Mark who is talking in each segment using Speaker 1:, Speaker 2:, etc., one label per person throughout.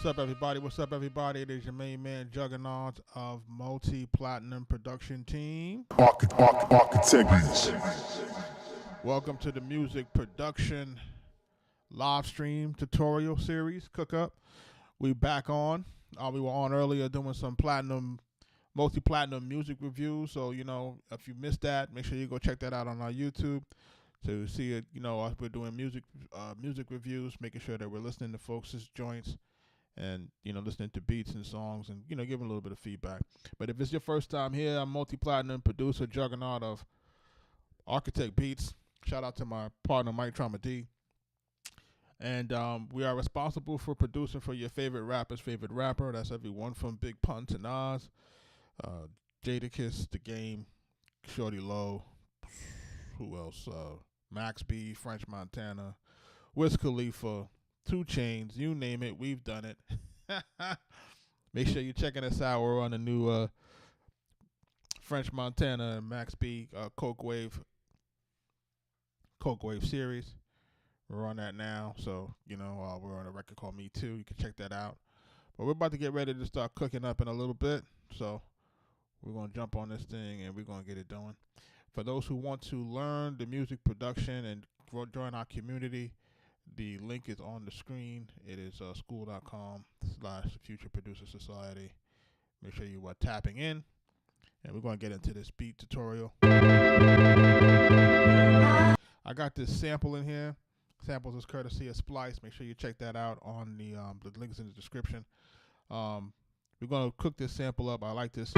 Speaker 1: up, everybody? What's up, everybody? It is your main man, Juggernaut of Multi-Platinum Production Team.
Speaker 2: Arkatech Beatz.
Speaker 1: Welcome to the music production live stream tutorial series, Cook Up. We back on. We were on earlier doing some multi-platinum music reviews. So, if you missed that, make sure you go check that out on our YouTube to see it. We're doing music reviews, making sure that we're listening to folks' joints and, listening to beats and songs and, giving a little bit of feedback. But if it's your first time here, I'm multi-platinum producer, Juggernaut of Arkatech Beatz. Shout out to my partner, Mike Trauma D. And we are responsible for producing for your favorite rapper's favorite rapper. That's everyone from Big Pun to Nas, Jadakiss, The Game, Shorty Low, who else? Max B, French Montana, Wiz Khalifa, 2 Chainz, you name it, we've done it. Make sure you're checking us out. We're on the new French Montana and Max B Coke Wave series. We're on that now, so we're on a record called Me Too. You can check that out. But we're about to get ready to start cooking up in a little bit, so we're gonna jump on this thing and we're gonna get it doing. For those who want to learn the music production and join our community, the link is on the screen. It is school.com/Future Producer Society. Make sure you are tapping in, and we're going to get into this beat tutorial. I got this sample in here. Samples is courtesy of Splice. Make sure you check that out on the links in the description. We're going to cook this sample up. I like this.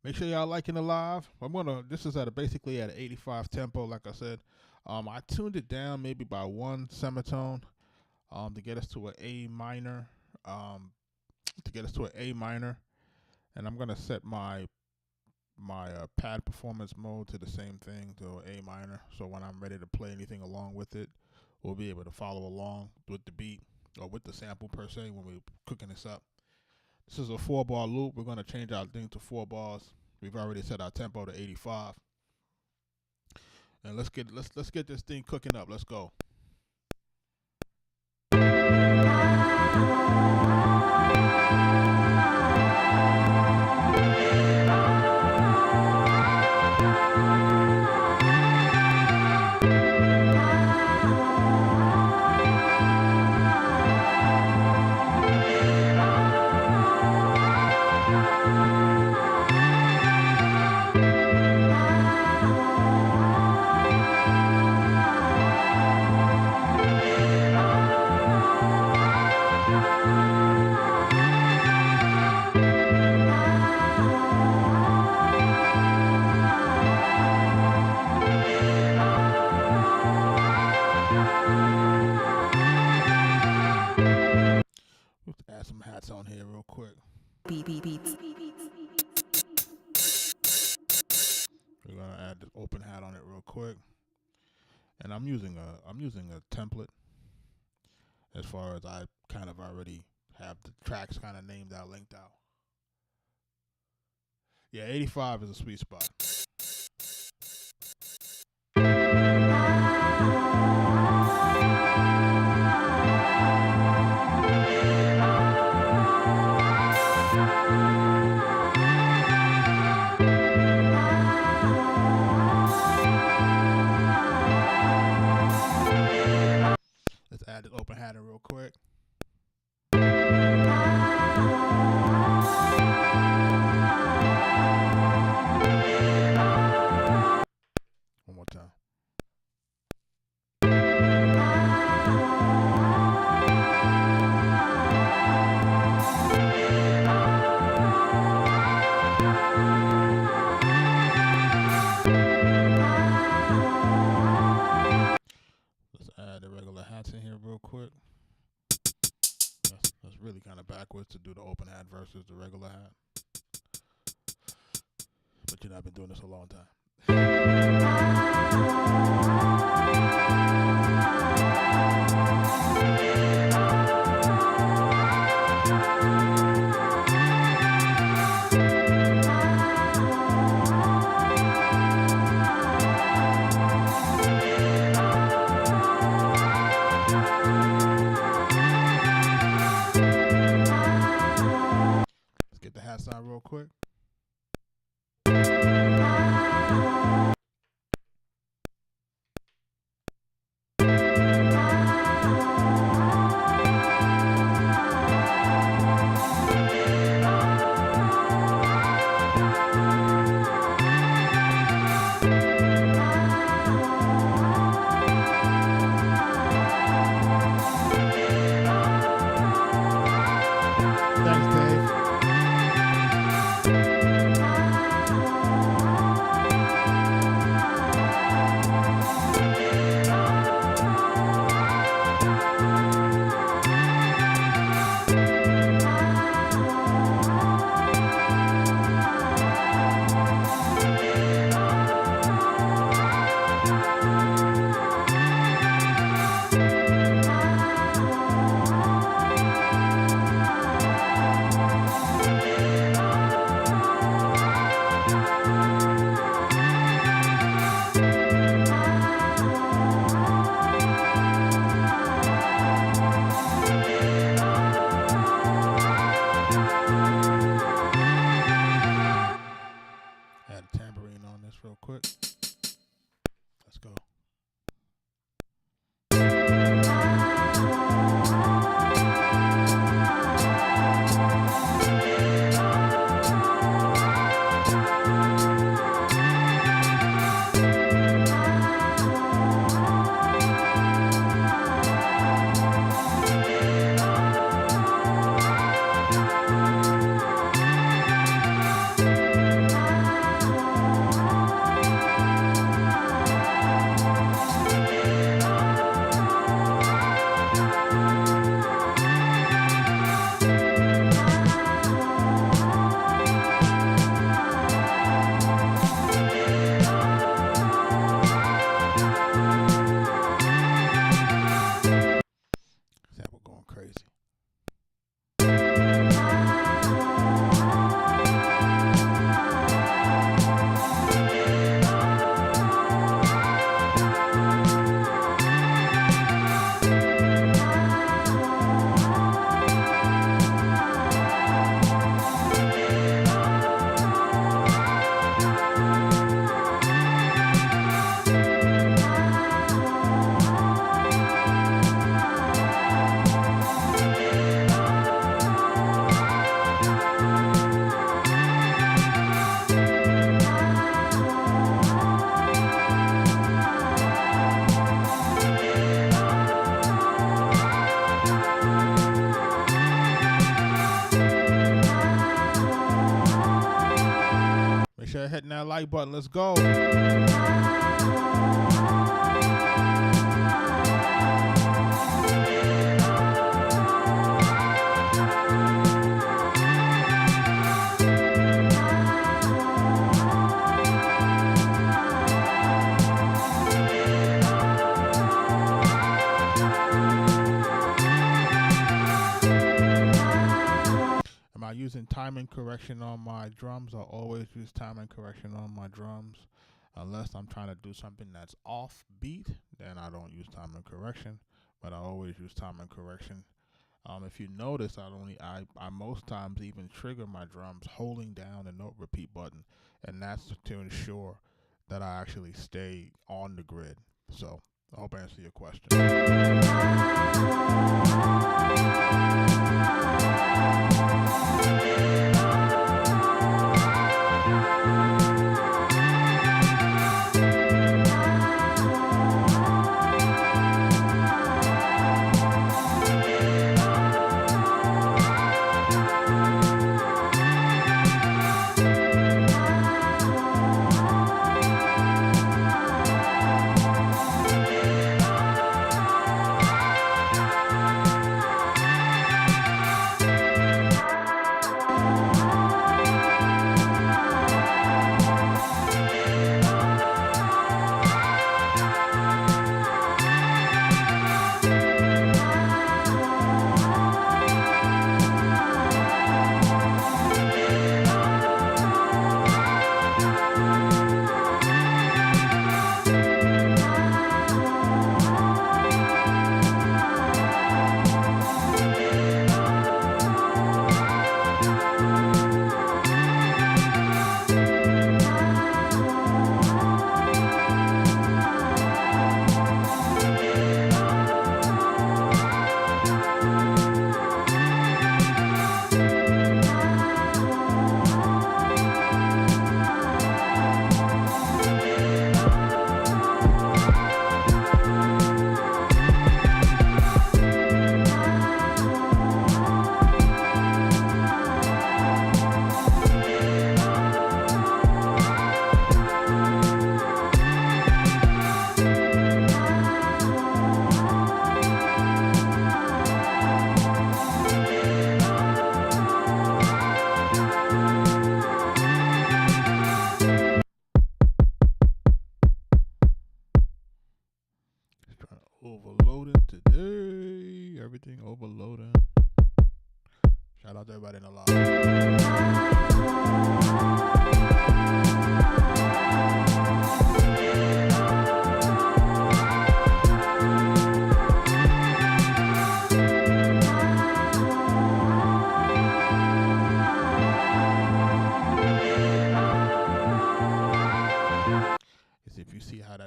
Speaker 1: Make sure y'all liking the live. This is basically at an 85 tempo, like I said. I tuned it down maybe by 1 semitone to get us to an A minor. And I'm gonna set my pad performance mode to the same thing, to A minor. So when I'm ready to play anything along with it, we'll be able to follow along with the beat or with the sample per se when we're cooking this up. This is a 4-bar loop. We're gonna change our thing to 4 bars. We've already set our tempo to 85. And let's get this thing cooking up. Let's go. Add some hats on here real quick.
Speaker 3: Beats.
Speaker 1: We're gonna add this open hat on it real quick, and I'm using a template as far as I kind of already have the tracks kind of named out, linked out. Yeah, 85 is a sweet spot. Let's add this open hat in real quick. One more time. Let's add the regular hats in here real quick. That's really kind of backwards to do the open hat versus the regular hat. But I've been doing this a long time. Real quick. Real quick. Let's go. Hitting that like button. Let's go. Am I using timing correction on my drums? I always use timing correction on my drums. Unless I'm trying to do something that's off beat, then I don't use timing correction, but I always use timing correction. If you notice, I most times even trigger my drums holding down the note repeat button, and that's to ensure that I actually stay on the grid. So I hope I answered your question.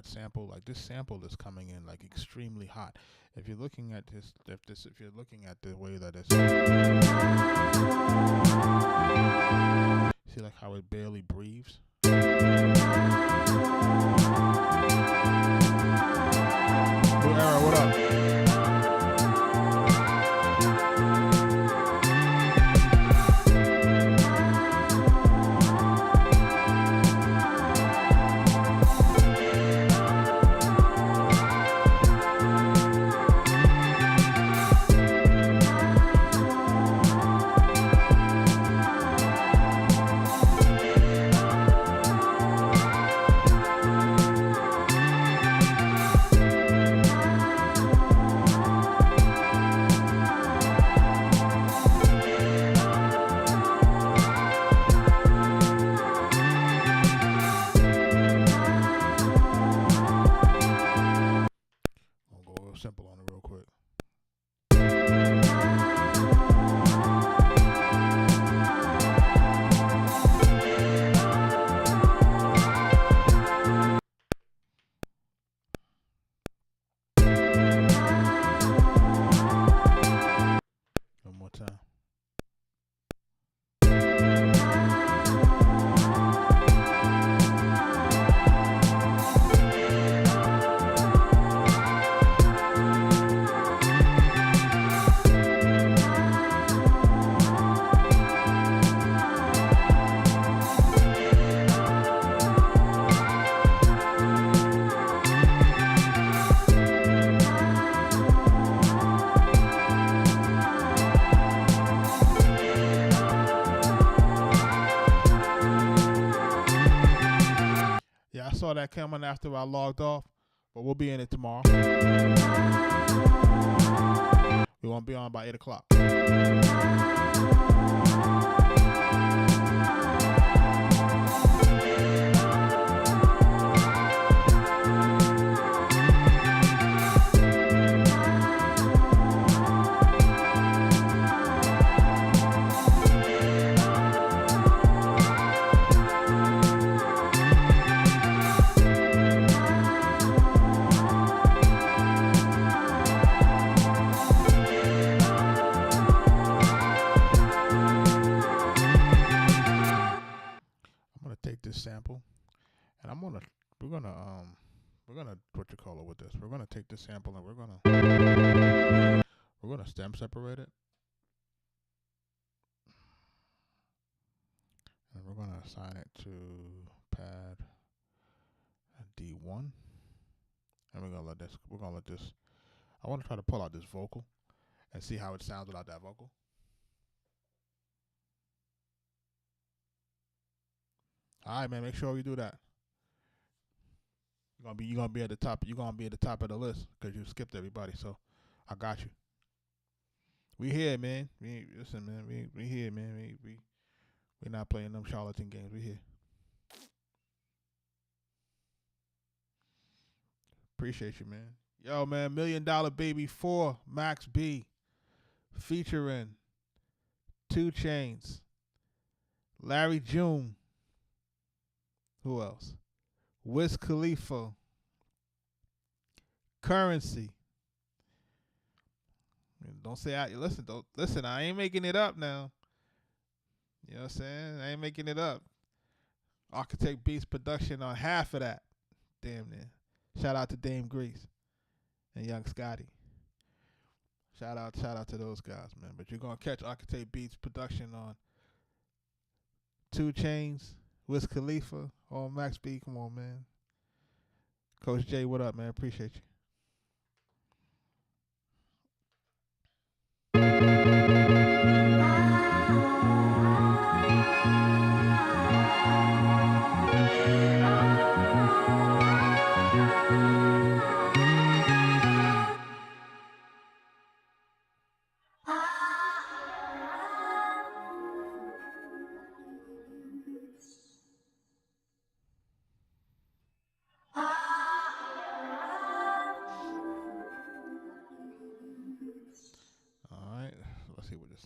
Speaker 1: hot sample. Like this sample is coming in like extremely hot. If you're looking at this, if you're looking at the way that it's, see like how it barely breathes. Blue Arrow, what up? Simple on it real quick. One more time. I saw that coming after I logged off, but we'll be in it tomorrow. We won't be on by 8 o'clock. This sample, and we're gonna what you call it with this. We're gonna take this sample and we're gonna stem separate it, and we're gonna assign it to pad D1, and we're gonna let this. I want to try to pull out this vocal and see how it sounds without that vocal. All right, man. Make sure you do that. You're gonna be at the top. You're gonna be at the top of the list because you skipped everybody. So I got you. We here, man. Listen, man. We here, man. We not playing them charlatan games. We here. Appreciate you, man. Yo, man. $1 Million Baby 4 Max B featuring 2 Chainz, Larry June. Who else? Wiz Khalifa. Currency. Don't say listen, I ain't making it up now. You know what I'm saying? I ain't making it up. Arkatech Beatz production on half of that. Damn near. Shout out to Dame Grease and Young Scotty. Shout out to those guys, man. But you're gonna catch Arkatech Beatz production on 2 Chainz, Wiz Khalifa, or Max B. Come on, man. Coach J, what up, man? Appreciate you.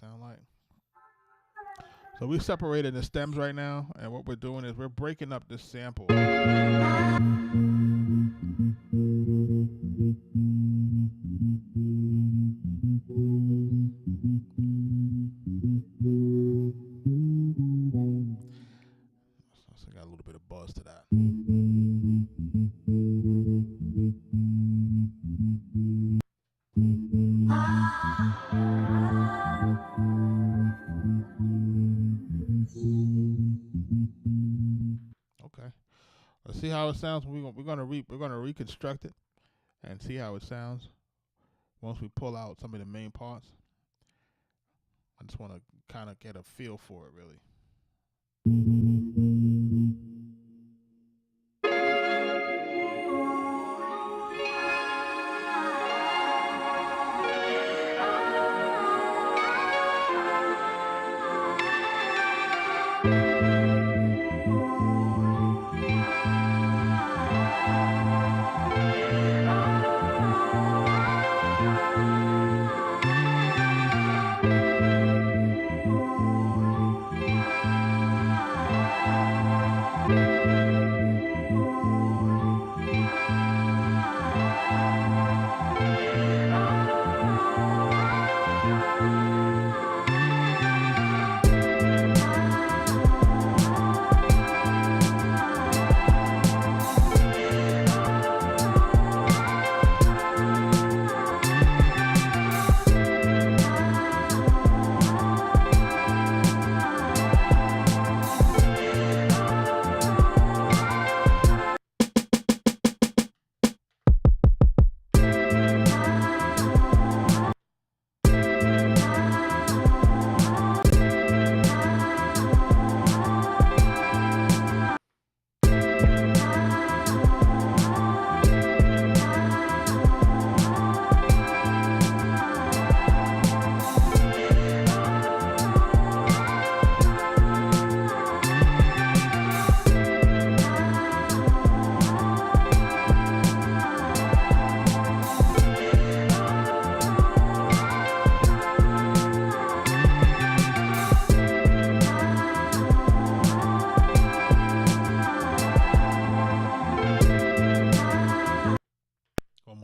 Speaker 1: Sound like. So we separated the stems right now, and what we're doing is we're breaking up this sample. bit of buzz to that. Okay, let's see how it sounds. We're gonna reconstruct it and see how it sounds once we pull out some of the main parts. I just want to kind of get a feel for it, really.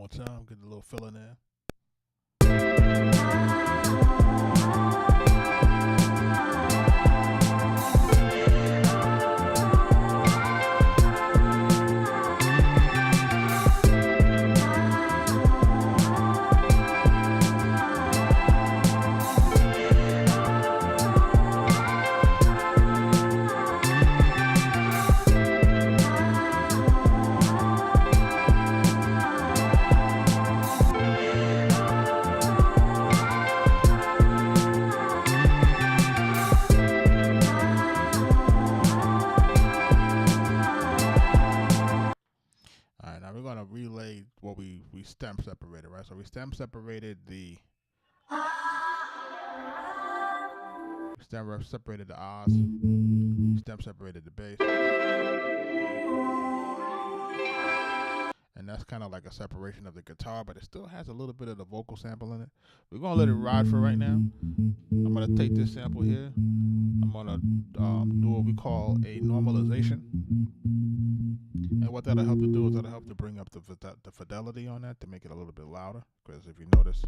Speaker 1: Time, get a little fill in there. Relay what we stem separated, right? So we stem separated the ahs, stem separated the bass, and that's kind of like a separation of the guitar, but it still has a little bit of the vocal sample in it. We're gonna let it ride for right now. I'm gonna take this sample here. I'm gonna do what we call a normalization. And what that'll help to do is that'll help to bring up the fidelity on that to make it a little bit louder. Because if you notice,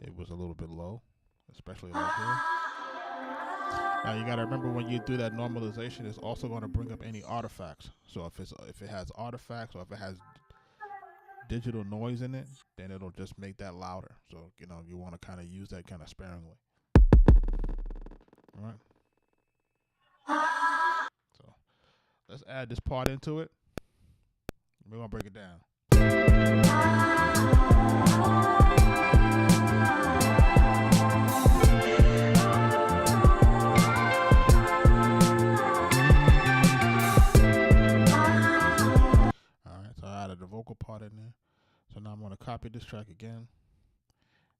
Speaker 1: it was a little bit low, especially right here. Now you gotta remember when you do that normalization, it's also going to bring up any artifacts. So if it has artifacts or if it has digital noise in it, then it'll just make that louder. So you want to kind of use that kind of sparingly. All right. So let's add this part into it. We're going to break it down. Alright, so I added the vocal part in there. So now I'm going to copy this track again.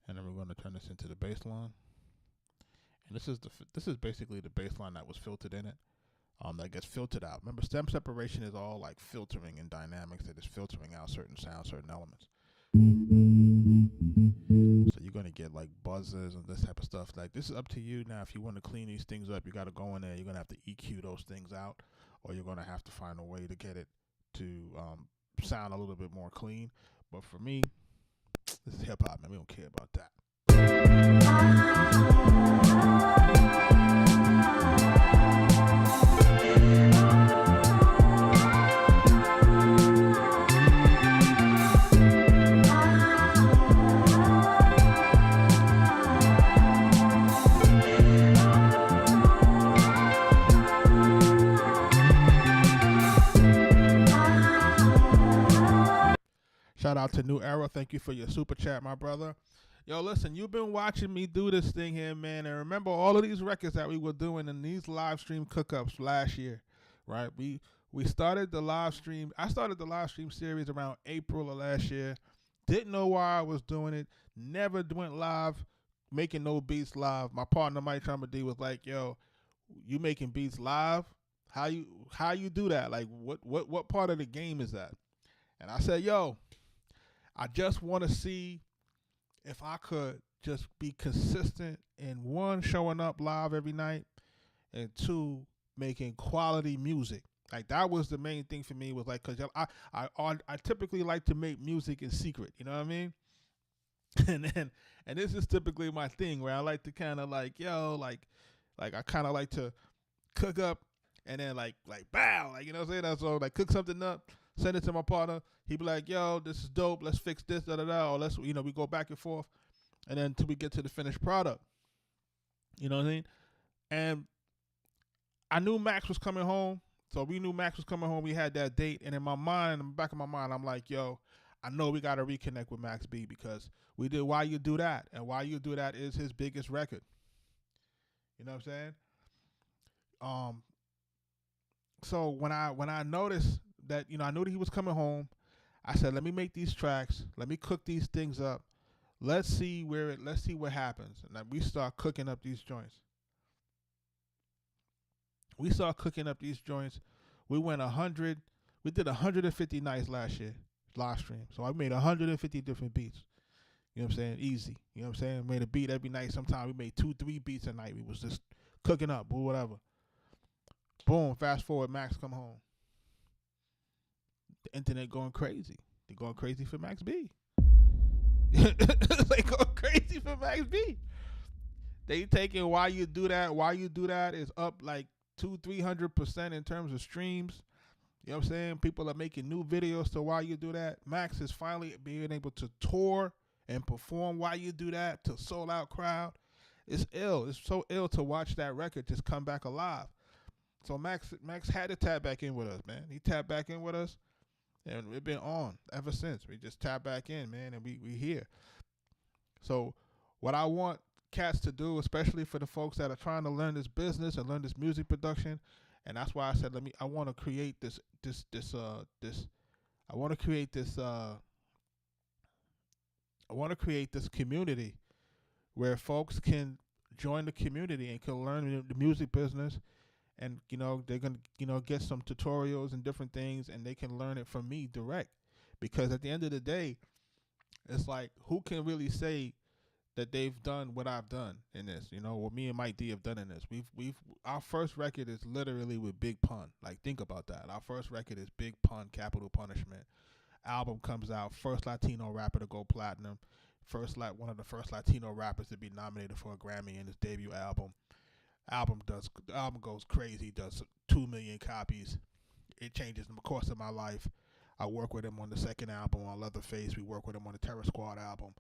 Speaker 1: And then we're going to turn this into the bass line. And this is basically the bass line that was filtered in it. That gets filtered out. Remember, stem separation is all like filtering and dynamics. That is filtering out certain sounds, certain elements. So you're gonna get like buzzes and this type of stuff. Like this is up to you now. If you want to clean these things up, you got to go in there. You're gonna have to EQ those things out, or you're gonna have to find a way to get it to sound a little bit more clean. But for me, this is hip hop, man. We don't care about that. out to New Era. Thank you for your super chat, my brother. Yo, listen, you've been watching me do this thing here, man. And remember all of these records that we were doing in these live stream cook-ups last year, right? We started the live stream. I started the live stream series around April of last year. Didn't know why I was doing it. Never went live, making no beats live. My partner Mike Trumpet was like, "Yo, you making beats live? How you do that? Like, what part of the game is that?" And I said, "Yo, I just want to see if I could just be consistent in one, showing up live every night, and two, making quality music." Like, that was the main thing for me, was like, because I typically like to make music in secret, you know what I mean? And this is typically my thing, where I like to kind of like, like I kind of like to cook up and then like bow, like, you know what I'm saying? So like cook something up, send it to my partner. He'd be like, "Yo, this is dope. Let's fix this, da da da." Or let's, we go back and forth, and then until we get to the finished product. You know what I mean? And I knew Max was coming home. So we knew Max was coming home. We had that date. And in my mind, in the back of my mind, I'm like, yo, I know we got to reconnect with Max B, because we did Why You Do That. And Why You Do That is his biggest record. You know what I'm saying? So when I noticed that, I knew that he was coming home, I said, let me make these tracks. Let me cook these things up. Let's see what happens. And then we start cooking up these joints. We started cooking up these joints. We went 100. We did 150 nights last year, live stream. So I made 150 different beats. You know what I'm saying? Easy. You know what I'm saying? Made a beat every night. Sometimes we made 2-3 beats a night. We was just cooking up or whatever. Boom. Fast forward, Max come home. The internet going crazy. They going crazy for Max B. They going crazy for Max B. They taking Why You Do That. Why You Do That is up like 200-300% in terms of streams. You know what I'm saying? People are making new videos to Why You Do That. Max is finally being able to tour and perform Why You Do That to sold out crowd. It's ill. It's so ill to watch that record just come back alive. So Max had to tap back in with us, man. He tapped back in with us, and we've been on ever since. We just tap back in, man, and we here. So what I want cats to do, especially for the folks that are trying to learn this business and learn this music production, and that's why I said I want to create this community where folks can join the community and can learn the music business, and they're gonna get some tutorials and different things, and they can learn it from me direct, because at the end of the day, it's like, who can really say that they've done what I've done in this, what me and Mike D have done in this. Our first record is literally with Big Pun. Like, think about that. Our first record is Big Pun, Capital Punishment. Album comes out, first Latino rapper to go platinum, one of the first Latino rappers to be nominated for a Grammy in his debut album. The album goes crazy, does 2 million copies. It changes the course of my life. I work with him on the second album on Leatherface. We work with him on the Terror Squad album.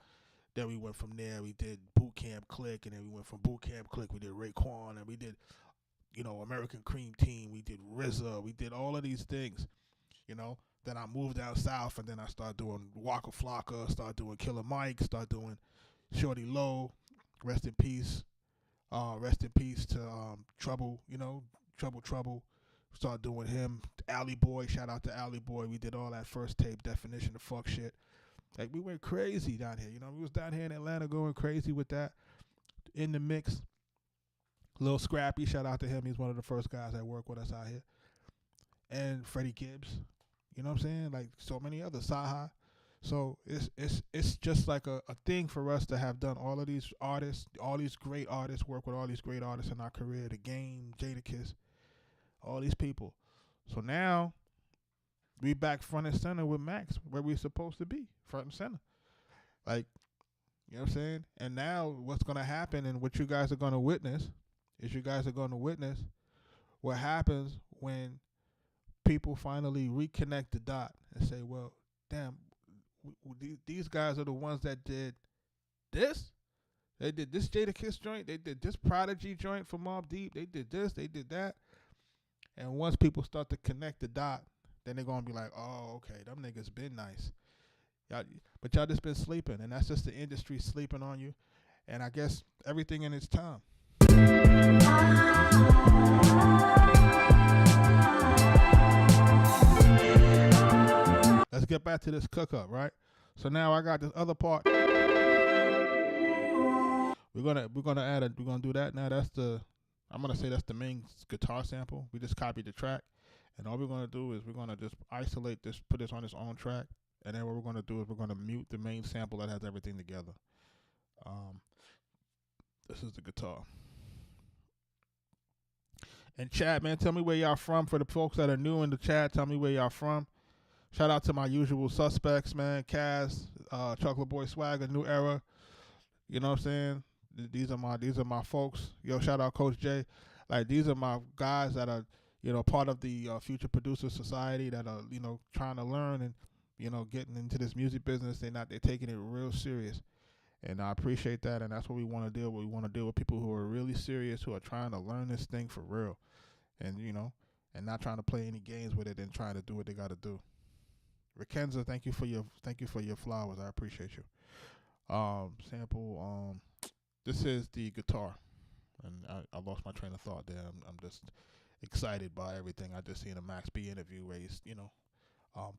Speaker 1: Then we went from there, we did Boot Camp Click, and then we went from Boot Camp Click, we did Raekwon, and we did, American Cream Team, we did RZA, we did all of these things, Then I moved down south, and then I started doing Waka Flocka, started doing Killer Mike, started doing Shorty Low, rest in peace to Trouble, Trouble. Started doing him, Alley Boy, shout out to Alley Boy. We did all that first tape, Definition of Fuck Shit. Like, we went crazy down here. We was down here in Atlanta going crazy with that in the mix. Lil Scrappy, shout out to him. He's one of the first guys that work with us out here. And Freddie Gibbs, you know what I'm saying? Like, so many others, Saha. So it's just like a thing for us to have done all of these artists, all these great artists, work with all these great artists in our career, The Game, Jadakiss, all these people. So now we back front and center with Max, where we're supposed to be, front and center. Like, you know what I'm saying? And now what's going to happen, and what you guys are going to witness, is what happens when people finally reconnect the dot and say, well, damn, these guys are the ones that did this. They did this Jadakiss joint. They did this Prodigy joint for Mobb Deep. They did this. They did that. And once people start to connect the dot, then they're going to be like, oh, okay, them niggas been nice. But y'all just been sleeping, and that's just the industry sleeping on you. And I guess everything in its time. Let's get back to this cook up, right? So now I got this other part. We're gonna do that now. I'm gonna say that's the main guitar sample. We just copied the track, and all we're gonna do is we're gonna just isolate this, put this on its own track, and then what we're gonna do is we're gonna mute the main sample that has everything together. This is the guitar. And chat, man, tell me where y'all from. For the folks that are new in the chat, tell me where y'all from. Shout out to my usual suspects, man. Kaz, Chocolate Boy Swagger, New Era. You know what I'm saying? These are my folks. Yo, shout out Coach J. Like, these are my guys that are, part of the Future Producer Society that are, trying to learn and, getting into this music business. They're taking it real serious. And I appreciate that, and that's what we want to deal with. We want to deal with people who are really serious, who are trying to learn this thing for real. And, and not trying to play any games with it and trying to do what they got to do. Rakenza, thank you for your flowers. I appreciate you. Sample. This is the guitar, and I lost my train of thought there. I'm just excited by everything. I just seen a Max B interview where he's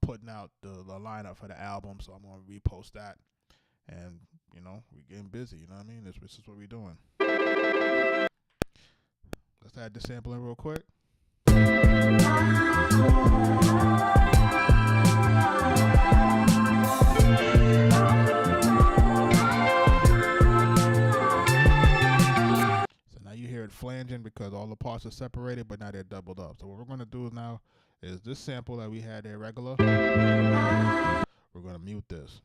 Speaker 1: putting out the lineup for the album, so I'm gonna repost that. And we're getting busy. You know what I mean? This is what we're doing. Let's add the sample in real quick. Flanging because all the parts are separated, but now they're doubled up. So what we're going to do now is this sample that we had there regular, we're going to mute this.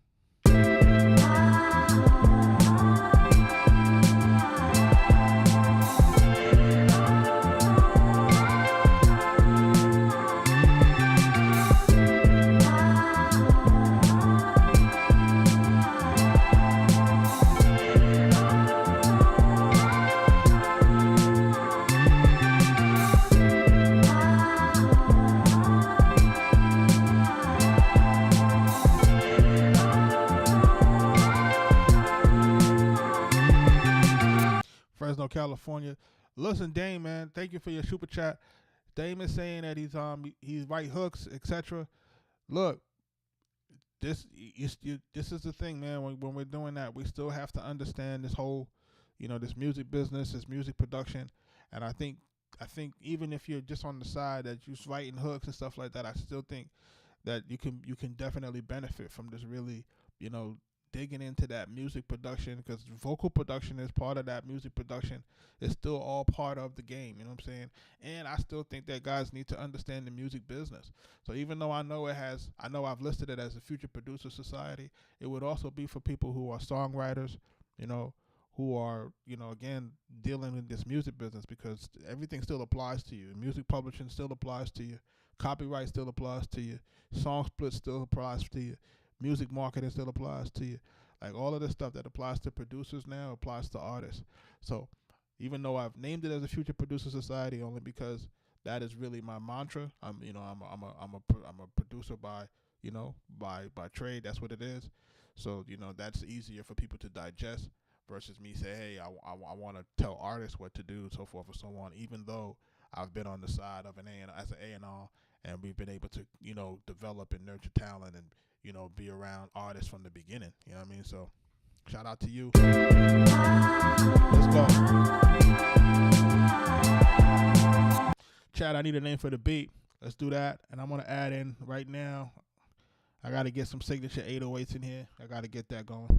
Speaker 1: California. Listen, Dame, man, thank you for your super chat. Dame is saying that he's right hooks, etc. Look, this is the thing, man. When we're doing that, we still have to understand this whole, this music business, this music production. And I think even if you're just on the side that you're writing hooks and stuff like that, I still think that you can definitely benefit from this really, digging into that music production, because vocal production is part of that music production. It's still all part of the game, you know what I'm saying? And I still think that guys need to understand the music business. So even though I know I've listed it as a Future Producer Society, it would also be for people who are songwriters, who are, again, dealing in this music business, because everything still applies to you. Music publishing still applies to you. Copyright still applies to you. Song split still applies to you. Music marketing still applies to you. Like, all of this stuff that applies to producers now applies to artists. So even though I've named it as a Future Producer Society only because that is really my mantra. I'm a producer by trade. That's what it is. So that's easier for people to digest versus me say, hey, I want to tell artists what to do, so forth and so on. Even though I've been on the side of an A&R, and we've been able to develop and nurture talent and be around artists from the beginning. You know what I mean? So shout out to you. Let's go. Chad, I need a name for the beat. Let's do that. And I'm going to add in right now. I got to get some signature 808s in here. I got to get that going.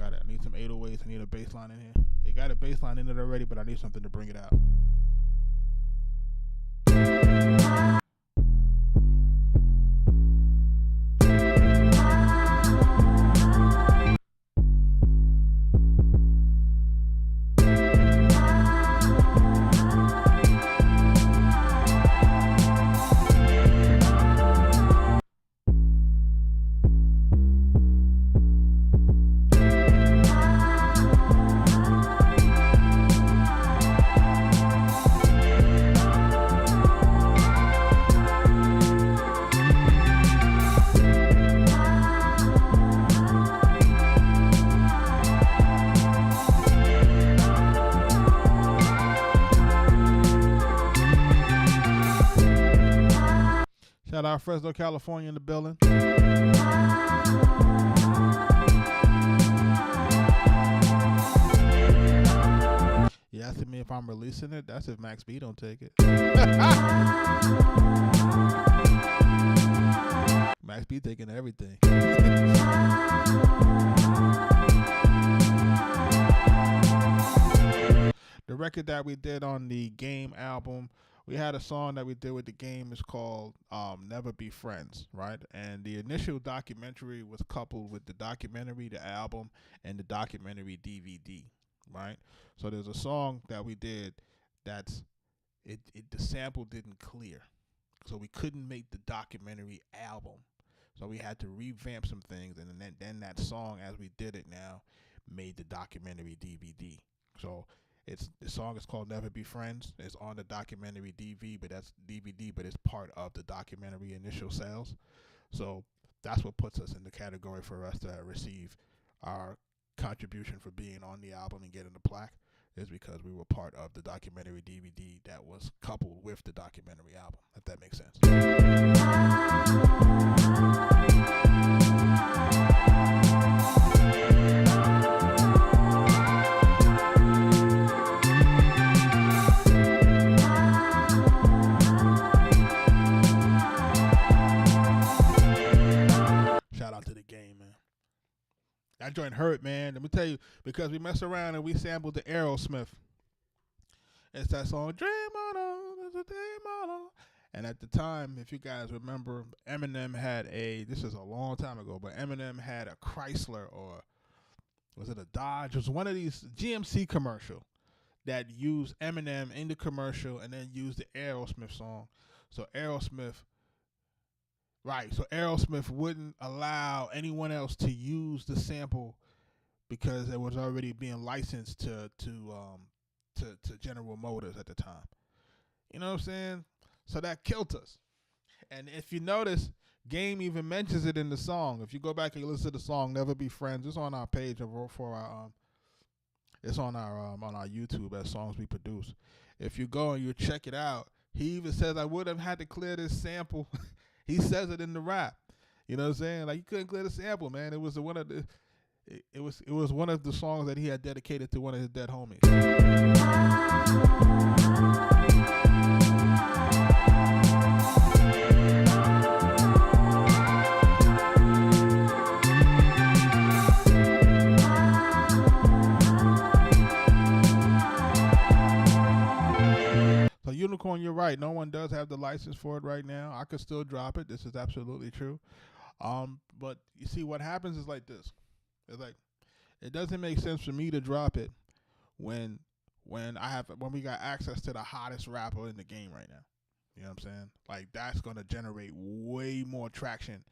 Speaker 1: I need some 808s. I need a bass line in here. It got a bass line in it already, but I need something to bring it out. Shout out Fresno, California in the building. You asking me if I'm releasing it? That's if Max B don't take it. Max B taking everything. The record that we did on the Game album, we had a song that we did with the Game. Is called Never Be Friends, right? And the initial documentary was coupled with the documentary, the album, and the documentary DVD, right? So there's a song that we did that's the sample didn't clear, so we couldn't make the documentary album. So we had to revamp some things, and then that song, as we did it now, made the documentary DVD. So the song is called Never Be Friends. It's on the documentary DVD, but it's part of the documentary initial sales. So that's what puts us in the category for us to receive our contribution for being on the album and getting the plaque, is because we were part of the documentary DVD that was coupled with the documentary album, if that makes sense. Shout out to the Game, man. That joint hurt, man. Let me tell you, because we messed around and we sampled the Aerosmith. It's that song, Dream On, there's a dream on. And at the time, if you guys remember, Eminem had this is a long time ago, but Eminem had a Chrysler, or was it a Dodge? It was one of these GMC commercial that used Eminem in the commercial and then used the Aerosmith song. So Aerosmith wouldn't allow anyone else to use the sample because it was already being licensed to General Motors at the time. You know what I'm saying? So that killed us. And if you notice, Game even mentions it in the song. If you go back and you listen to the song "Never Be Friends," it's on our page it's on our YouTube as songs we produce. If you go and you check it out, he even says, "I would have had to clear this sample." He says it in the rap. You know what I'm saying? Like, you couldn't clear the sample, man. It was one of the songs that he had dedicated to one of his dead homies. So Unicorn, you're right. No one does have the license for it right now. I could still drop it. This is absolutely true. But you see, what happens is like this. It's like, it doesn't make sense for me to drop it when we got access to the hottest rapper in the game right now. You know what I'm saying? Like, that's gonna generate way more traction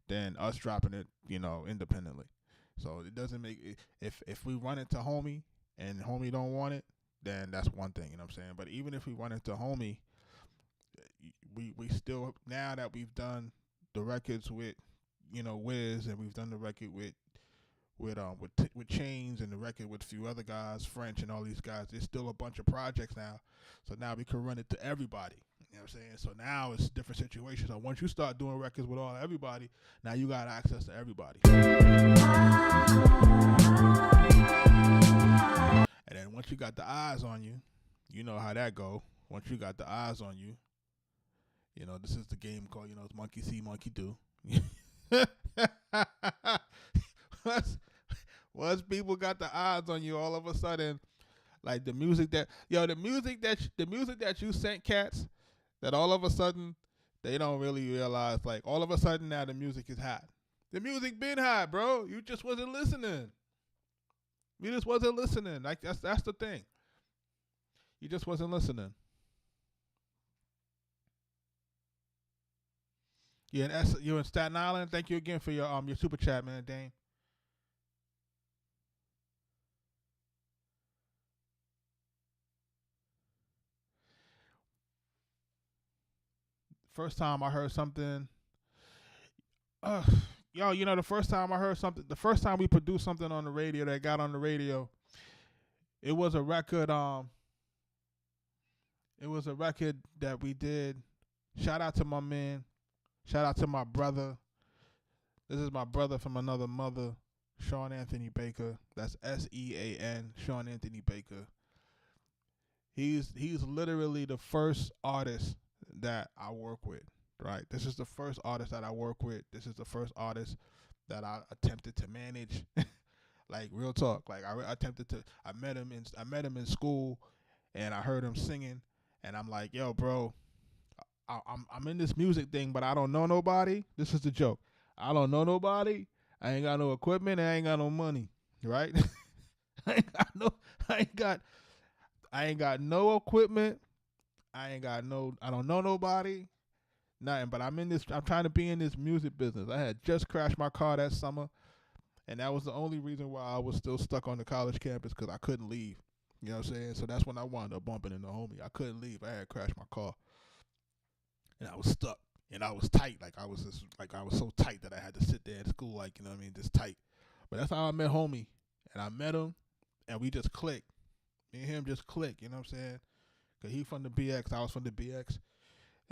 Speaker 1: than us dropping it, independently. So it doesn't make it, if we run it to Homie and Homie don't want it, then that's one thing, you know what I'm saying? But even if we run it to Homie, we still, now that we've done the records with, Wiz, and we've done the record with Chains, and the record with a few other guys, French and all these guys, there's still a bunch of projects now. So now we can run it to everybody. You know what I'm saying? So now it's a different situation. So once you start doing records with everybody, now you got access to everybody. And then once you got the eyes on you, you know how that go. Once you got the eyes on you, this is the game called, it's monkey see, monkey do. Once people got the eyes on you, all of a sudden, like the music that you sent cats, that all of a sudden they don't really realize, like, all of a sudden now the music is hot. The music been hot, bro. You just wasn't listening. Like, that's the thing. You just wasn't listening. You're in Staten Island. Thank you again for your super chat, man, Dane. First time I heard something. The first time I heard something, the first time we produced something on the radio that got on the radio, it was a record. It was a record that we did. Shout out to my man, Shout out to my brother. This is my brother from another mother, Sean Anthony Baker. That's SEAN, Sean Anthony Baker. He's literally the first artist that I work with, right? This is the first artist that I work with. This is the first artist that I attempted to manage. Like, real talk. Like, I met him in school, and I heard him singing, and I'm like, yo, bro, I'm in this music thing, but I don't know nobody. This is the joke. I don't know nobody. I ain't got no equipment, and I ain't got no money, right? I ain't got no equipment. I don't know nobody. Nothing. But I'm trying to be in this music business. I had just crashed my car that summer, and that was the only reason why I was still stuck on the college campus, because I couldn't leave. You know what I'm saying? So that's when I wound up bumping into homie. I couldn't leave. I had crashed my car, and I was stuck, and I was tight. I was so tight that I had to sit there at school, like, you know what I mean, just tight. But that's how I met homie, and I met him, and we just clicked. Me and him just clicked. You know what I'm saying? Cause he from the BX, I was from the BX,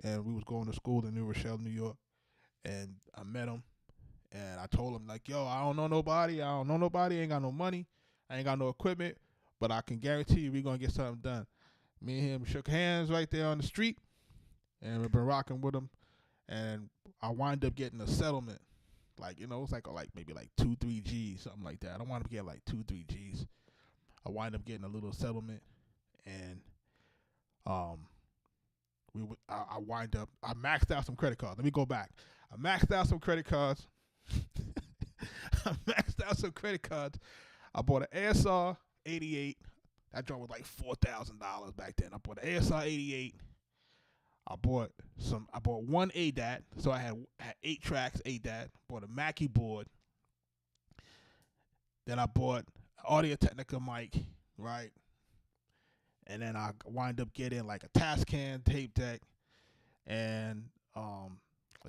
Speaker 1: and we was going to school in New Rochelle, New York. And I met him, and I told him, like, yo, I don't know nobody, ain't got no money, I ain't got no equipment, but I can guarantee you we gonna get something done. Me and him shook hands right there on the street, and we've been rocking with him, and I wind up getting a settlement. Like, you know, it's like maybe 2-3 G's, something like that. I don't want to get like 2-3 G's. I wind up getting a little settlement, and I maxed out some credit cards. Let me go back. I maxed out some credit cards. I bought an ASR 88. That joint was like $4,000 back then. I bought an ASR 88. I bought one ADAT, so I had 8 tracks ADAT. Bought a Mackie board. Then I bought an Audio-Technica mic, right? And then I wind up getting like a Tascam tape deck and a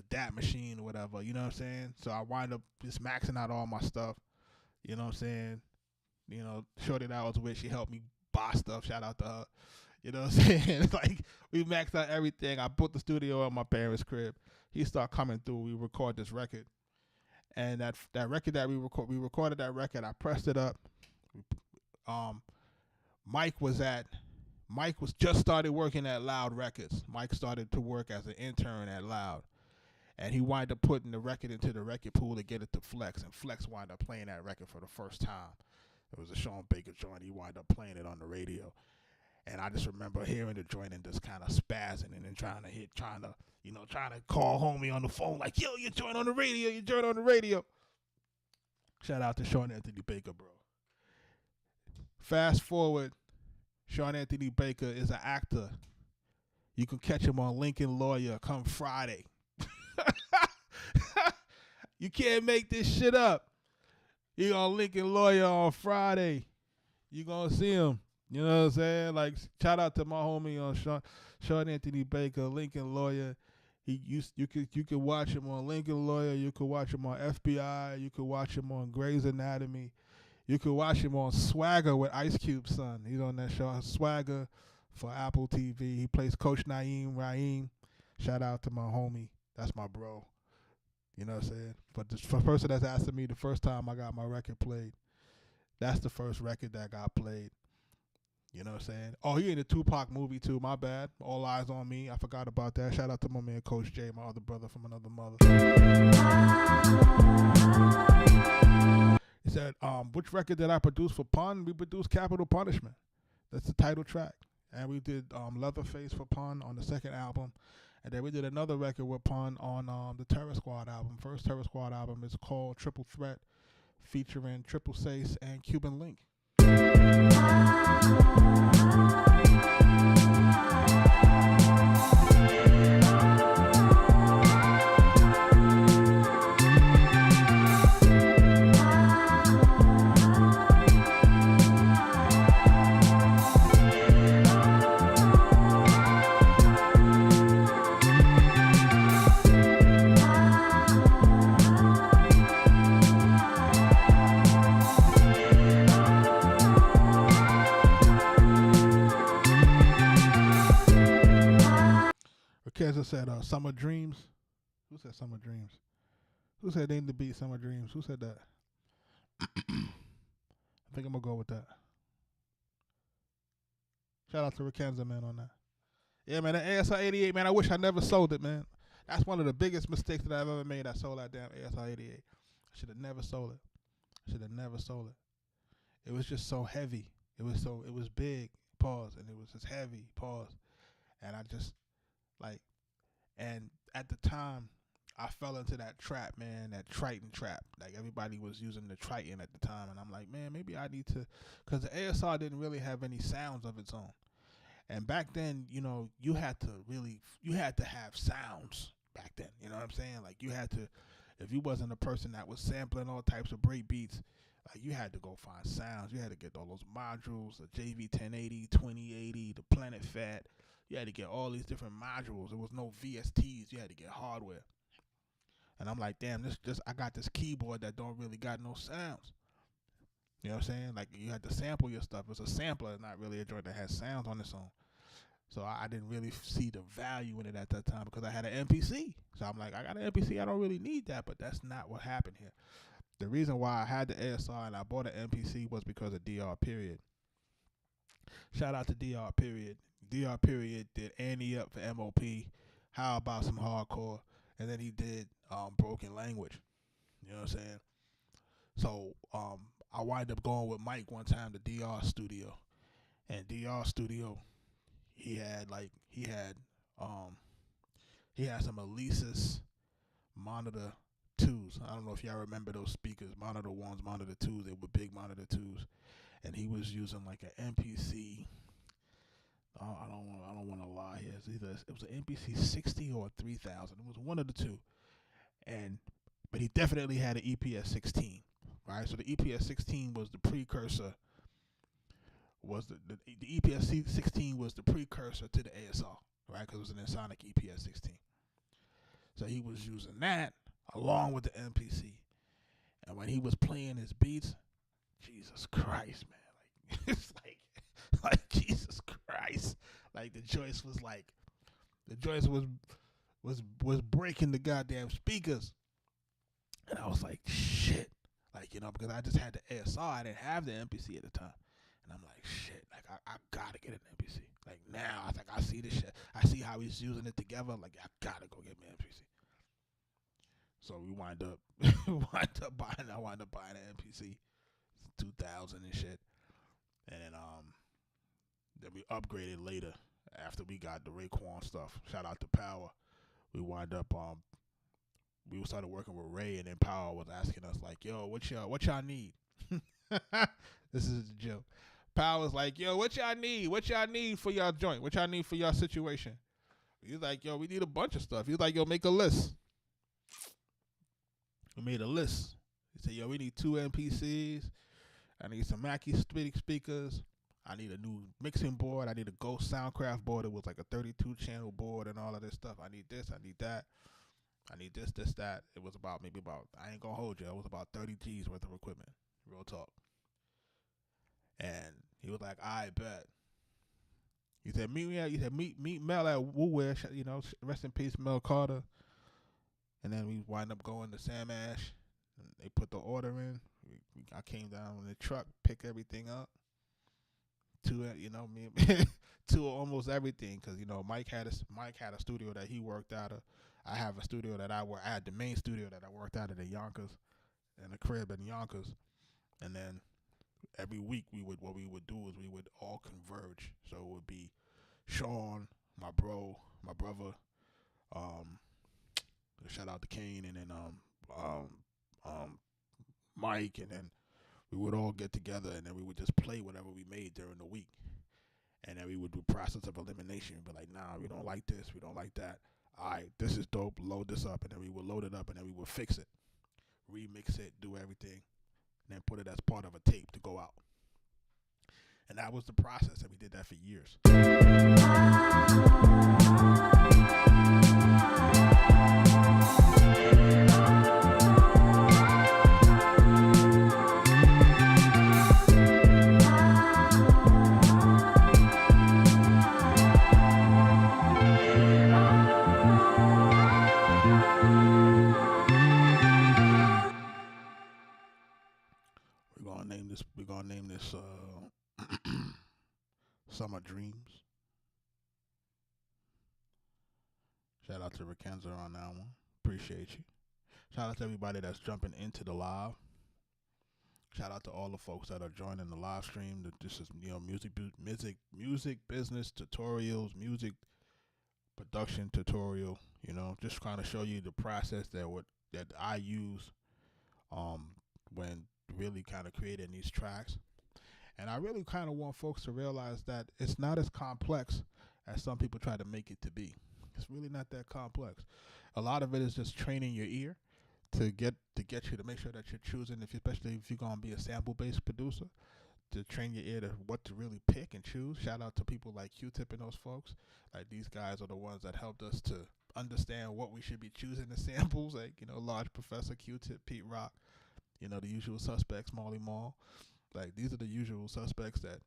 Speaker 1: DAT machine or whatever, you know what I'm saying? So I wind up just maxing out all my stuff, you know what I'm saying? You know, shorty that I was with, she helped me buy stuff, shout out to her, you know what I'm saying? Like, we maxed out everything. I put the studio at my parents' crib. He started coming through, we record this record. And that record that we recorded that record, I pressed it up. Mike was just started working at Loud Records. Mike started to work as an intern at Loud. And he wound up putting the record into the record pool to get it to Flex. And Flex wound up playing that record for the first time. It was a Sean Baker joint. He wound up playing it on the radio. And I just remember hearing the joint and just kind of spazzing and then trying to call homie on the phone like, yo, you joint on the radio. Shout out to Sean Anthony Baker, bro. Fast forward, Sean Anthony Baker is an actor. You can catch him on Lincoln Lawyer come Friday. You can't make this shit up. He on Lincoln Lawyer on Friday. You gonna see him. You know what I'm saying? Like, shout out to my homie on Sean Anthony Baker, Lincoln Lawyer. You could watch him on Lincoln Lawyer. You could watch him on FBI. You could watch him on Grey's Anatomy. You could watch him on Swagger with Ice Cube's son. He's on that show, Swagger, for Apple TV. He plays Coach Naeem Raheem. Shout out to my homie. That's my bro. You know what I'm saying? But the person that's asking me the first time I got my record played, that's the first record that got played. You know what I'm saying? Oh, he in the Tupac movie too. My bad. All Eyes on Me. I forgot about that. Shout out to my man Coach J, my other brother from another mother. He said, which record did I produce for Pun? We produced Capital Punishment. That's the title track. And we did Leatherface for Pun on the second album. And then we did another record with Pun on the Terror Squad album. First Terror Squad album is called Triple Threat, featuring Triple Sace and Cuban Link. Kansas said Summer Dreams. Who said Summer Dreams? Who said name the beat Summer Dreams? Who said that? I think I'm gonna go with that. Shout out to Rikenza, man, on that. Yeah, man, the ASR 88, man, I wish I never sold it, man. That's one of the biggest mistakes that I've ever made. I sold that damn ASR 88. I should have never sold it. It was just so heavy. It was big, pause, and it was just heavy, pause. And I just, like, and at the time, I fell into that trap, man, that Triton trap. Like, everybody was using the Triton at the time, and I'm like, man, maybe I need to, because the ASR didn't really have any sounds of its own. And back then, you know, you had to have sounds back then, you know what I'm saying? Like, you had to, if you wasn't a person that was sampling all types of break beats, like, you had to go find sounds. You had to get all those modules, the JV 1080, 2080, the Planet Fat. You had to get all these different modules. There was no VSTs. You had to get hardware. And I'm like, damn, I got this keyboard that don't really got no sounds. You know what I'm saying? Like, you had to sample your stuff. It's a sampler, not really a joint that has sounds on its own. So I didn't really see the value in it at that time because I had an MPC. So I'm like, I got an MPC. I don't really need that, but that's not what happened here. The reason why I had the ASR and I bought an MPC was because of DR Period. Shout out to DR Period. DR Period did Annie Up for MOP. How About Some Hardcore? And then he did Broken Language. You know what I'm saying? So I wind up going with Mike one time to DR Studio. And DR Studio, he had some Alesis Monitor 2s. I don't know if y'all remember those speakers, Monitor 1s, Monitor 2s. They were big Monitor 2s. And he was using like an MPC. I don't want to lie here. It was an MPC 60 or 3000. It was one of the two. But he definitely had an EPS 16, right? So the EPS 16 was the precursor. The EPS 16 was the precursor to the ASR, right? Because it was an Ensoniq EPS 16. So he was using that along with the MPC. And when he was playing his beats, Jesus Christ, man, like it's like Jesus Christ, like the joist was breaking the goddamn speakers, and I was like, shit, like, you know, because I just had the ASR, I didn't have the MPC at the time, and I'm like, shit, like I gotta get an MPC. Like now, I think I see this shit, I see how he's using it together. Like I gotta go get me an MPC. So we wind up buying an MPC, 2000 and shit, and then we upgraded later after we got the Raekwon stuff. Shout out to Power. We wind up we started working with Ray, and then Power was asking us like, yo, what y'all need? This is a joke. Power was like, yo, what y'all need? What y'all need for y'all joint? What y'all need for y'all situation? He's like, yo, we need a bunch of stuff. He's like, yo, make a list. We made a list. He said, yo, we need 2 MPCs. I need some Mackie speakers. I need a new mixing board. I need a Ghost Soundcraft board. It was like a 32 channel board and all of this stuff. I need this. I need that. I need this, that. It was about, I ain't gonna hold you. It was about 30 G's worth of equipment. Real talk. And he was like, I bet. He said, meet Mel at Wooware, you know, rest in peace, Mel Carter. And then we wind up going to Sam Ash. And they put the order in. I came down in the truck, pick everything up. To almost everything, because, you know, Mike had a studio that he worked out of. I have a studio that I had the main studio that I worked out of in Yonkers, in the crib in Yonkers. And then every week what we would do is we would all converge. So it would be Sean, my brother, shout out to Kane, and then Mike, and then we would all get together, and then we would just play whatever we made during the week. And then we would do process of elimination. But like, nah, we don't like this, we don't like that. All right, this is dope, load this up. And then we would load it up, and then we would fix it, remix it, do everything, and then put it as part of a tape to go out. And that was the process, and we did that for years. Summer Dreams. Shout out to Rakenza on that one. Appreciate you. Shout out to everybody that's jumping into the live. Shout out to all the folks that are joining the live stream. This is, music business tutorials, music production tutorial. Just kind of show you the process that I use when really kind of creating these tracks. And I really kind of want folks to realize that it's not as complex as some people try to make it to be. It's really not that complex. A lot of it is just training your ear to get you to make sure that you're choosing, especially if you're gonna be a sample-based producer, to train your ear to what to really pick and choose. Shout out to people like Q-Tip and those folks. Like, these guys are the ones that helped us to understand what we should be choosing the samples. Like, Large Professor, Q-Tip, Pete Rock, the usual suspects, Marley Marl. Like, these are the usual suspects that,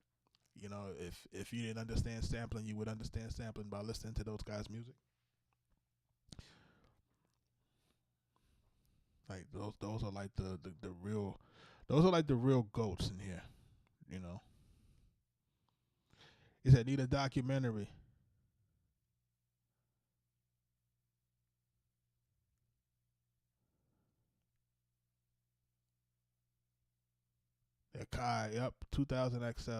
Speaker 1: if you didn't understand sampling, you would understand sampling by listening to those guys' music. Like, those are like the real, those are like the real goats in here, He said, need a documentary. Yeah, Kai, yep, 2000 XL.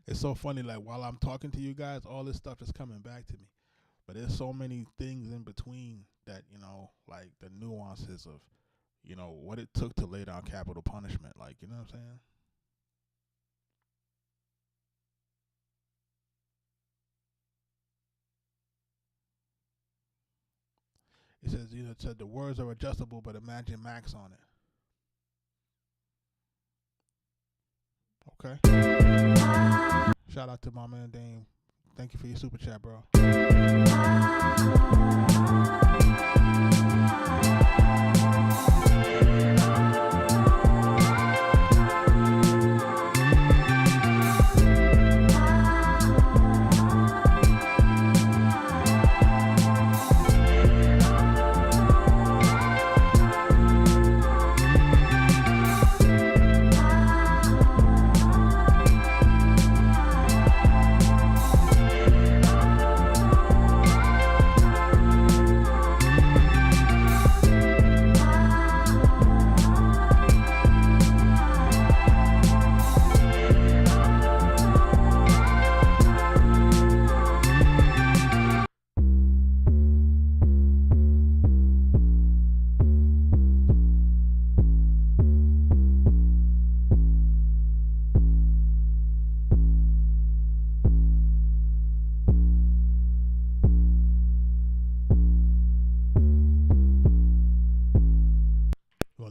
Speaker 1: It's so funny, like, while I'm talking to you guys, all this stuff is coming back to me. But there's so many things in between that, like the nuances of, what it took to lay down capital punishment. Like, you know what I'm saying? It says, it said the words are adjustable, but imagine Max on it. Okay. Shout out to my man Dame. Thank you for your super chat, bro.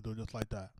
Speaker 1: Do it just like that.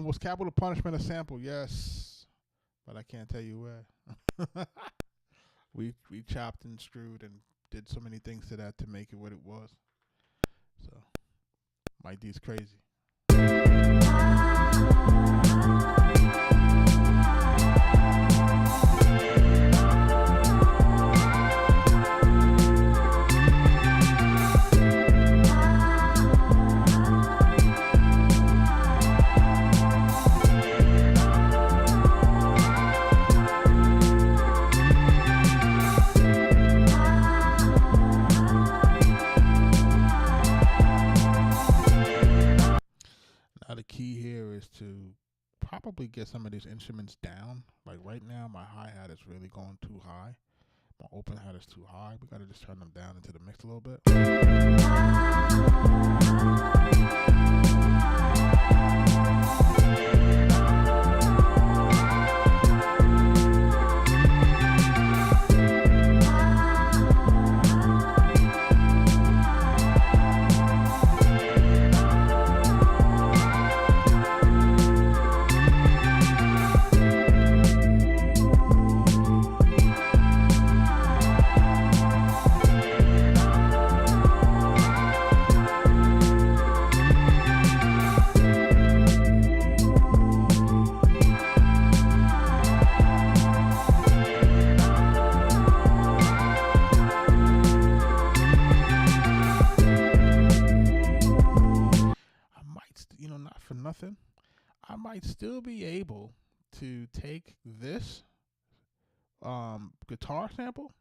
Speaker 1: Was capital punishment a sample? Yes, but I can't tell you where. we chopped and screwed and did so many things to that to make it what it was. So, Mike D's crazy. key here is to probably get some of these instruments down. Like right now, my hi-hat is really going too high. My open hat is too high. We gotta just turn them down into the mix a little bit. Not for nothing, I might still be able to take this guitar sample,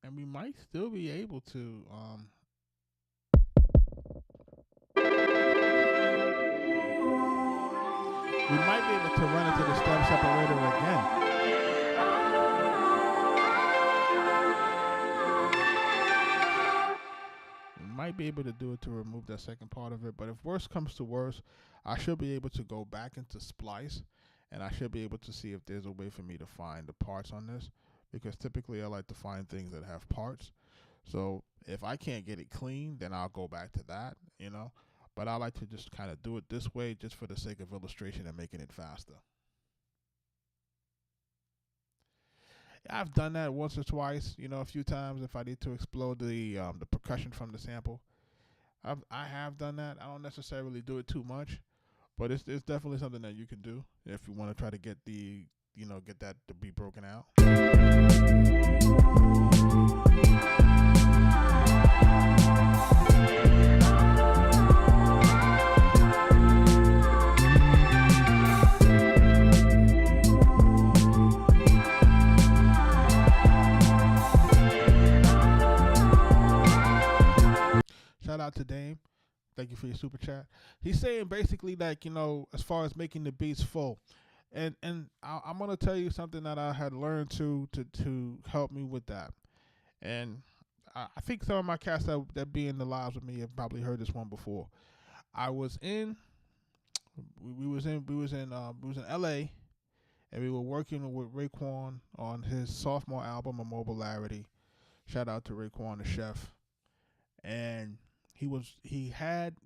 Speaker 1: and we might still be able to run into the stem separator again. Might be able to do it to remove that second part of it, but if worse comes to worse, I should be able to go back into Splice, and I should be able to see if there's a way for me to find the parts on this, because typically I like to find things that have parts. So if I can't get it clean, then I'll go back to that, but I like to just kind of do it this way just for the sake of illustration and making it faster. I've done that once or twice, a few times if I need to explode the percussion from the sample. I have done that. I don't necessarily do it too much, but it's definitely something that you can do if you want to try to get get that to be broken out. Shout out to Dame. Thank you for your super chat. He's saying basically like, as far as making the beats full. And I'm going to tell you something that I had learned to help me with that. And I think some of my cats that be in the lives with me have probably heard this one before. We was in LA, and we were working with Raekwon on his sophomore album, Immobilarity. Shout out to Raekwon the chef. And he had,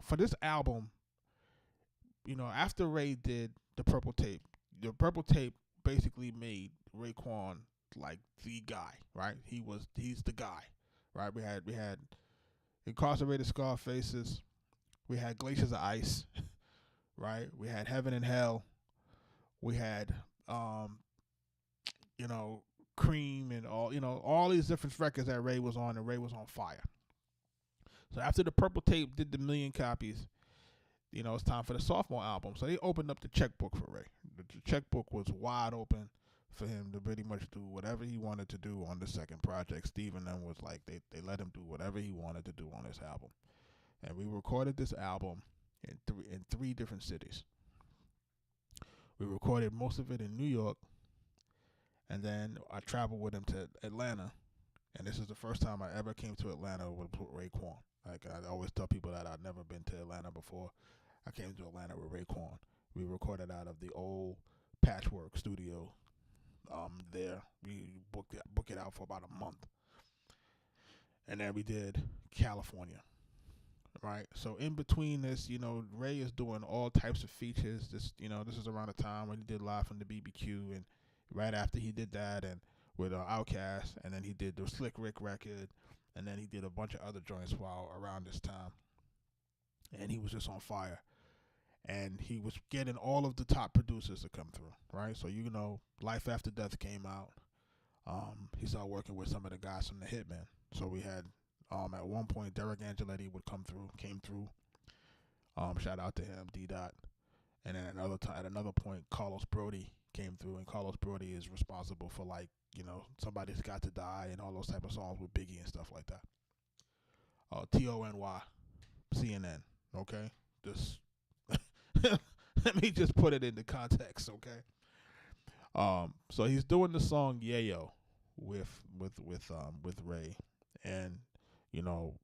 Speaker 1: for this album, after Ray did the Purple Tape basically made Raekwon like the guy, right? He's the guy, right? We had Incarcerated Scarfaces, we had Glaciers of Ice, right? We had Heaven and Hell, we had Cream and all these different records that Ray was on, and Ray was on fire. So after the Purple Tape did the 1 million copies, it's time for the sophomore album. So they opened up the checkbook for Ray. The checkbook was wide open for him to pretty much do whatever he wanted to do on the second project. Steve and them was like, they let him do whatever he wanted to do on this album. And we recorded this album in three different cities. We recorded most of it in New York, and then I traveled with him to Atlanta. And this is the first time I ever came to Atlanta with Raekwon. Like I always tell people that I'd never been to Atlanta before. I came to Atlanta with Raekwon. We recorded out of the old Patchwork studio. There we booked it out for about a month, and then we did California. Right. So in between this, Ray is doing all types of features. This is around the time when he did Live from the BBQ, and right after he did that, and with Outkast, and then he did the Slick Rick record. And then he did a bunch of other joints while around this time. And he was just on fire. And he was getting all of the top producers to come through, right? So, Life After Death came out. He started working with some of the guys from the Hitmen. So we had, at one point, Derek Angeletti came through. Shout out to him, D-Dot. And then at another point, Carlos Brody came through. And Carlos Brody is responsible for, Somebody's Got to Die and all those type of songs with Biggie and stuff like that. TONY, CNN, okay? just let me just put it into context, okay? So he's doing the song Yayo with Ray, and you know,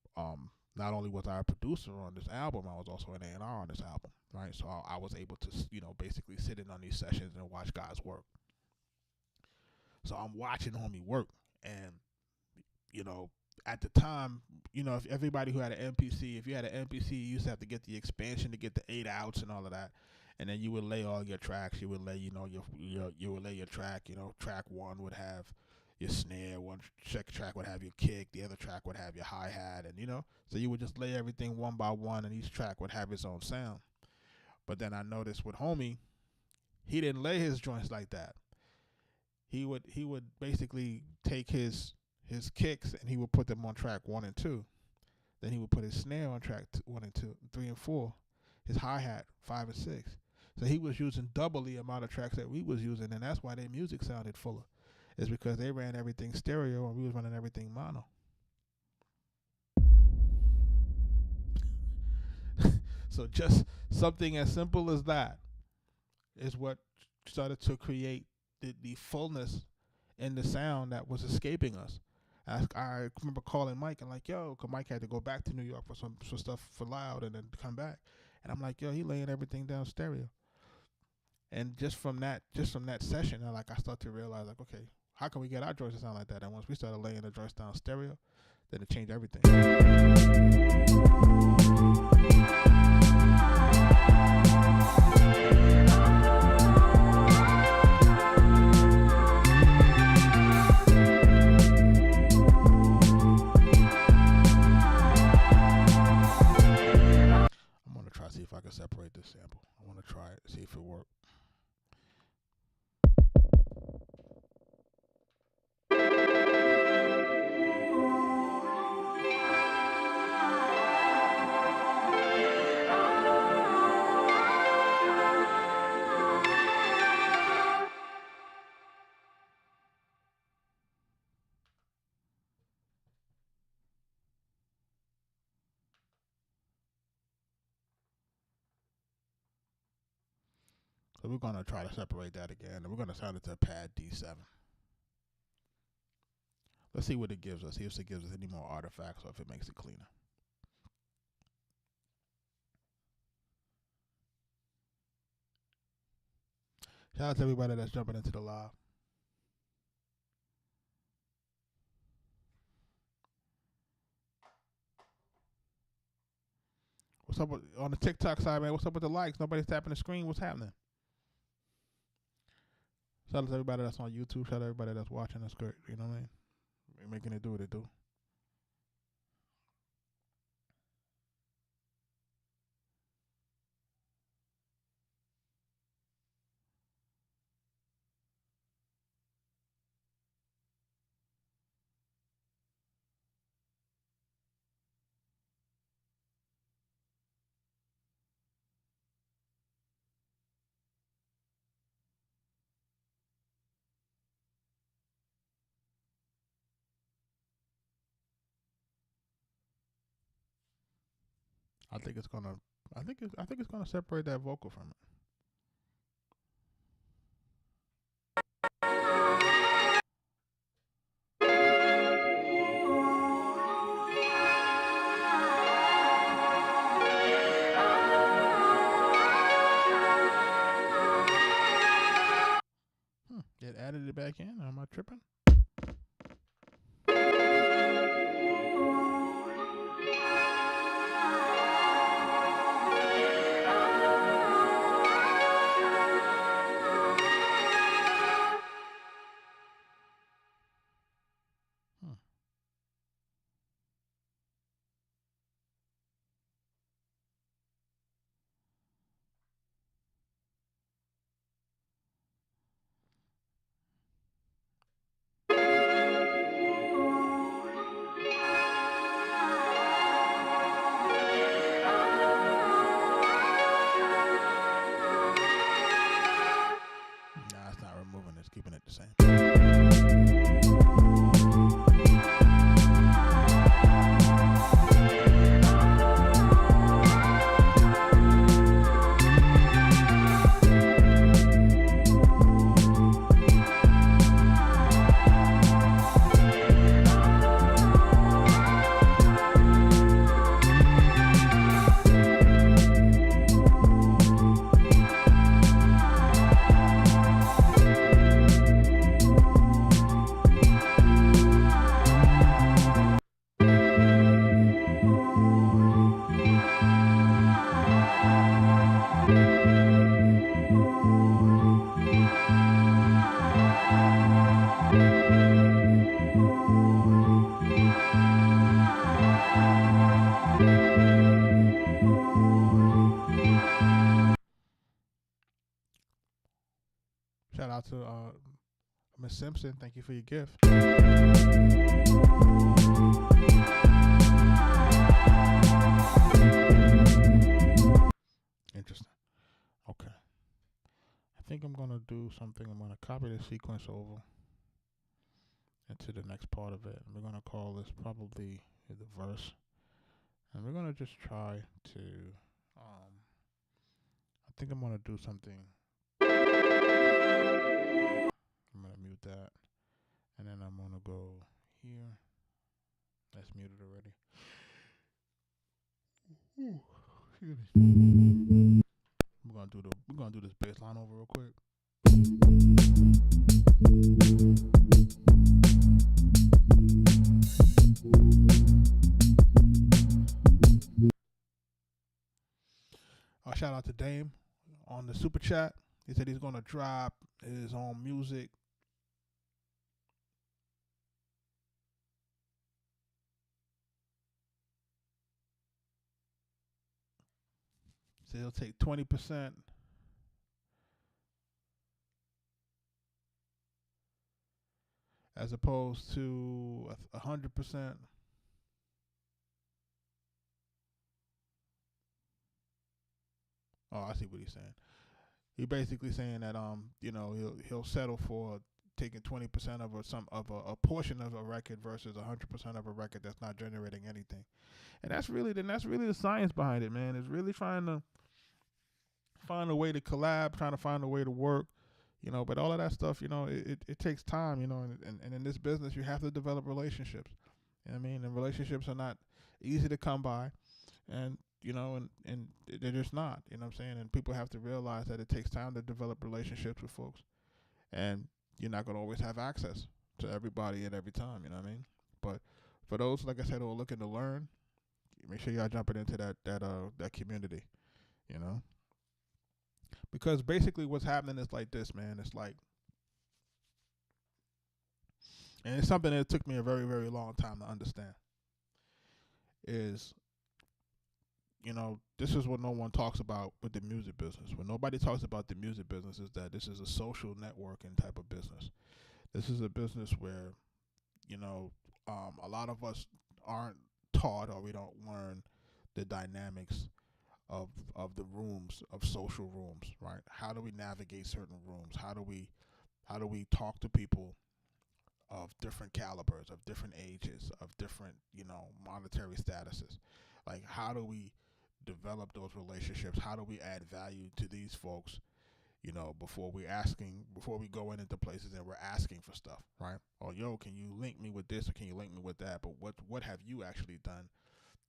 Speaker 1: not only was I a producer on this album, I was also an A&R on this album, right? So I was able to, basically sit in on these sessions and watch guys work. So I'm watching homie work, and you know, at the time, if everybody who had an MPC, if you had an MPC, you used to have to get the expansion to get the 8 outs and all of that, and then you would lay all your tracks. You would lay, you would lay your track. Track one would have your snare, one track would have your kick, the other track would have your hi hat, and so you would just lay everything one by one, and each track would have its own sound. But then I noticed with homie, he didn't lay his joints like that. He would basically take his kicks and he would put them on track 1 and 2. Then he would put his snare on track 1 and 2, 3 and 4. His hi-hat 5 and 6. So he was using double the amount of tracks that we was using, and that's why their music sounded fuller. It's because they ran everything stereo and we was running everything mono. So just something as simple as that is what started to create the fullness in the sound that was escaping us. I remember calling Mike and like, yo, cause Mike had to go back to New York for some stuff for Loud and then come back. And I'm like, yo, he laying everything down stereo. And just from that session, I start to realize, like, okay, how can we get our joints to sound like that? And once we started laying the joints down stereo, then it changed everything. See if I can separate this sample. I want to try it, see if it works. So we're going to try to separate that again, and we're going to sound it to a pad D7. Let's see what it gives us. See if it gives us any more artifacts or if it makes it cleaner. Shout out to everybody that's jumping into the live. What's up on the TikTok side, man? What's up with the likes? Nobody's tapping the screen. What's happening? Shout out to everybody that's on YouTube. Shout out to everybody that's watching. That's great. You know what I mean? We're making it do what it do. I think it's gonna separate that vocal from it. It added it back in. Am I tripping? out to Miss Simpson. Thank you for your gift. Interesting. Okay. I think I'm going to do something. I'm going to copy the sequence over into the next part of it. And we're going to call this probably the verse. And we're going to just try to, I think I'm going to do something. I'm going to mute that. And then I'm going to go here. That's muted already. Ooh, excuse me. We're gonna do this bass line over real quick. Shout out to Dame on the super chat. He said he's gonna drop his own music. So he'll take 20%. As opposed to 100%. Oh, I see what he's saying. He's basically saying that he'll settle for taking 20% of a portion of a record versus 100% of a record that's not generating anything. And that's really the science behind it, man. It's really trying to find a way to collab, trying to find a way to work, but all of that stuff, it takes time, and in this business you have to develop relationships. You know what I mean? And relationships are not easy to come by, and and they're just not, you know what I'm saying? And people have to realize that it takes time to develop relationships with folks, and you're not going to always have access to everybody at every time, you know what I mean? But for those, like I said, who are looking to learn, make sure y'all jumping into that community, because basically what's happening is like this, man. It's like, and it's something that took me a very, very long time to understand, is, this is what no one talks about with the music business. When nobody talks about the music business is that this is a social networking type of business. This is a business where, a lot of us aren't taught, or we don't learn the dynamics of the rooms, of social rooms, right? How do we navigate certain rooms? How do we talk to people of different calibers, of different ages, of different, monetary statuses? Like, how do we develop those relationships? How do we add value to these folks, before we go into places and we're asking for stuff, right? Or, yo, can you link me with this, or can you link me with that? But what have you actually done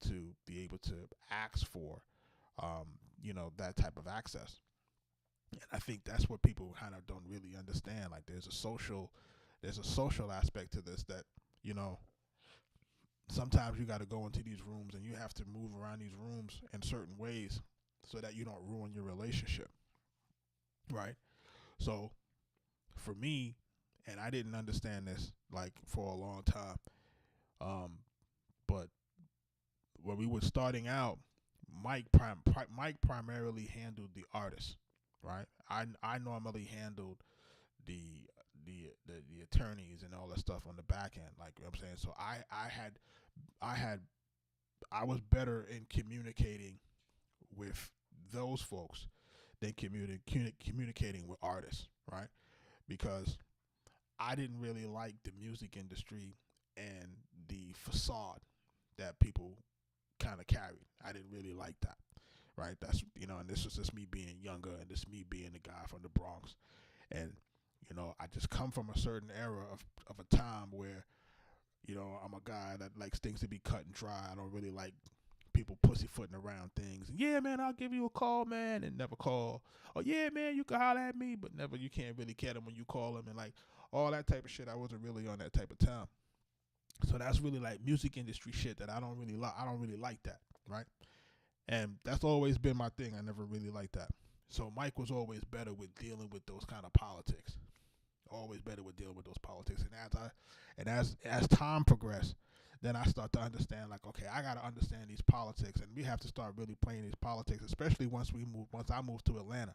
Speaker 1: to be able to ask for, that type of access? And I think that's what people kind of don't really understand. Like, there's a social aspect to this that, sometimes you got to go into these rooms and you have to move around these rooms in certain ways so that you don't ruin your relationship, right? So for me, and I didn't understand this like for a long time, but when we were starting out, Mike primarily handled the artists, right? I normally handled the attorneys and all that stuff on the back end, like, you know what I'm saying? So I was better in communicating with those folks than communicating with artists, right? Because I didn't really like the music industry and the facade that people kind of carried. I didn't really like that, right? That's, and this was just me being younger, and this me being the guy from the Bronx. And, I just come from a certain era of a time where, I'm a guy that likes things to be cut and dry. I don't really like people pussyfooting around things. Yeah, man, I'll give you a call, man, and never call. Oh, yeah, man, you can holler at me, but never, you can't really get him when you call him, and like all that type of shit. I wasn't really on that type of time. So that's really like music industry shit that I don't really like. I don't really like that, right? And that's always been my thing. I never really liked that. So Mike was always better with dealing with those kind of politics. Always better with dealing with those politics. And as time progressed, then I start to understand, like, okay, I gotta understand these politics, and we have to start really playing these politics, especially once I moved to Atlanta,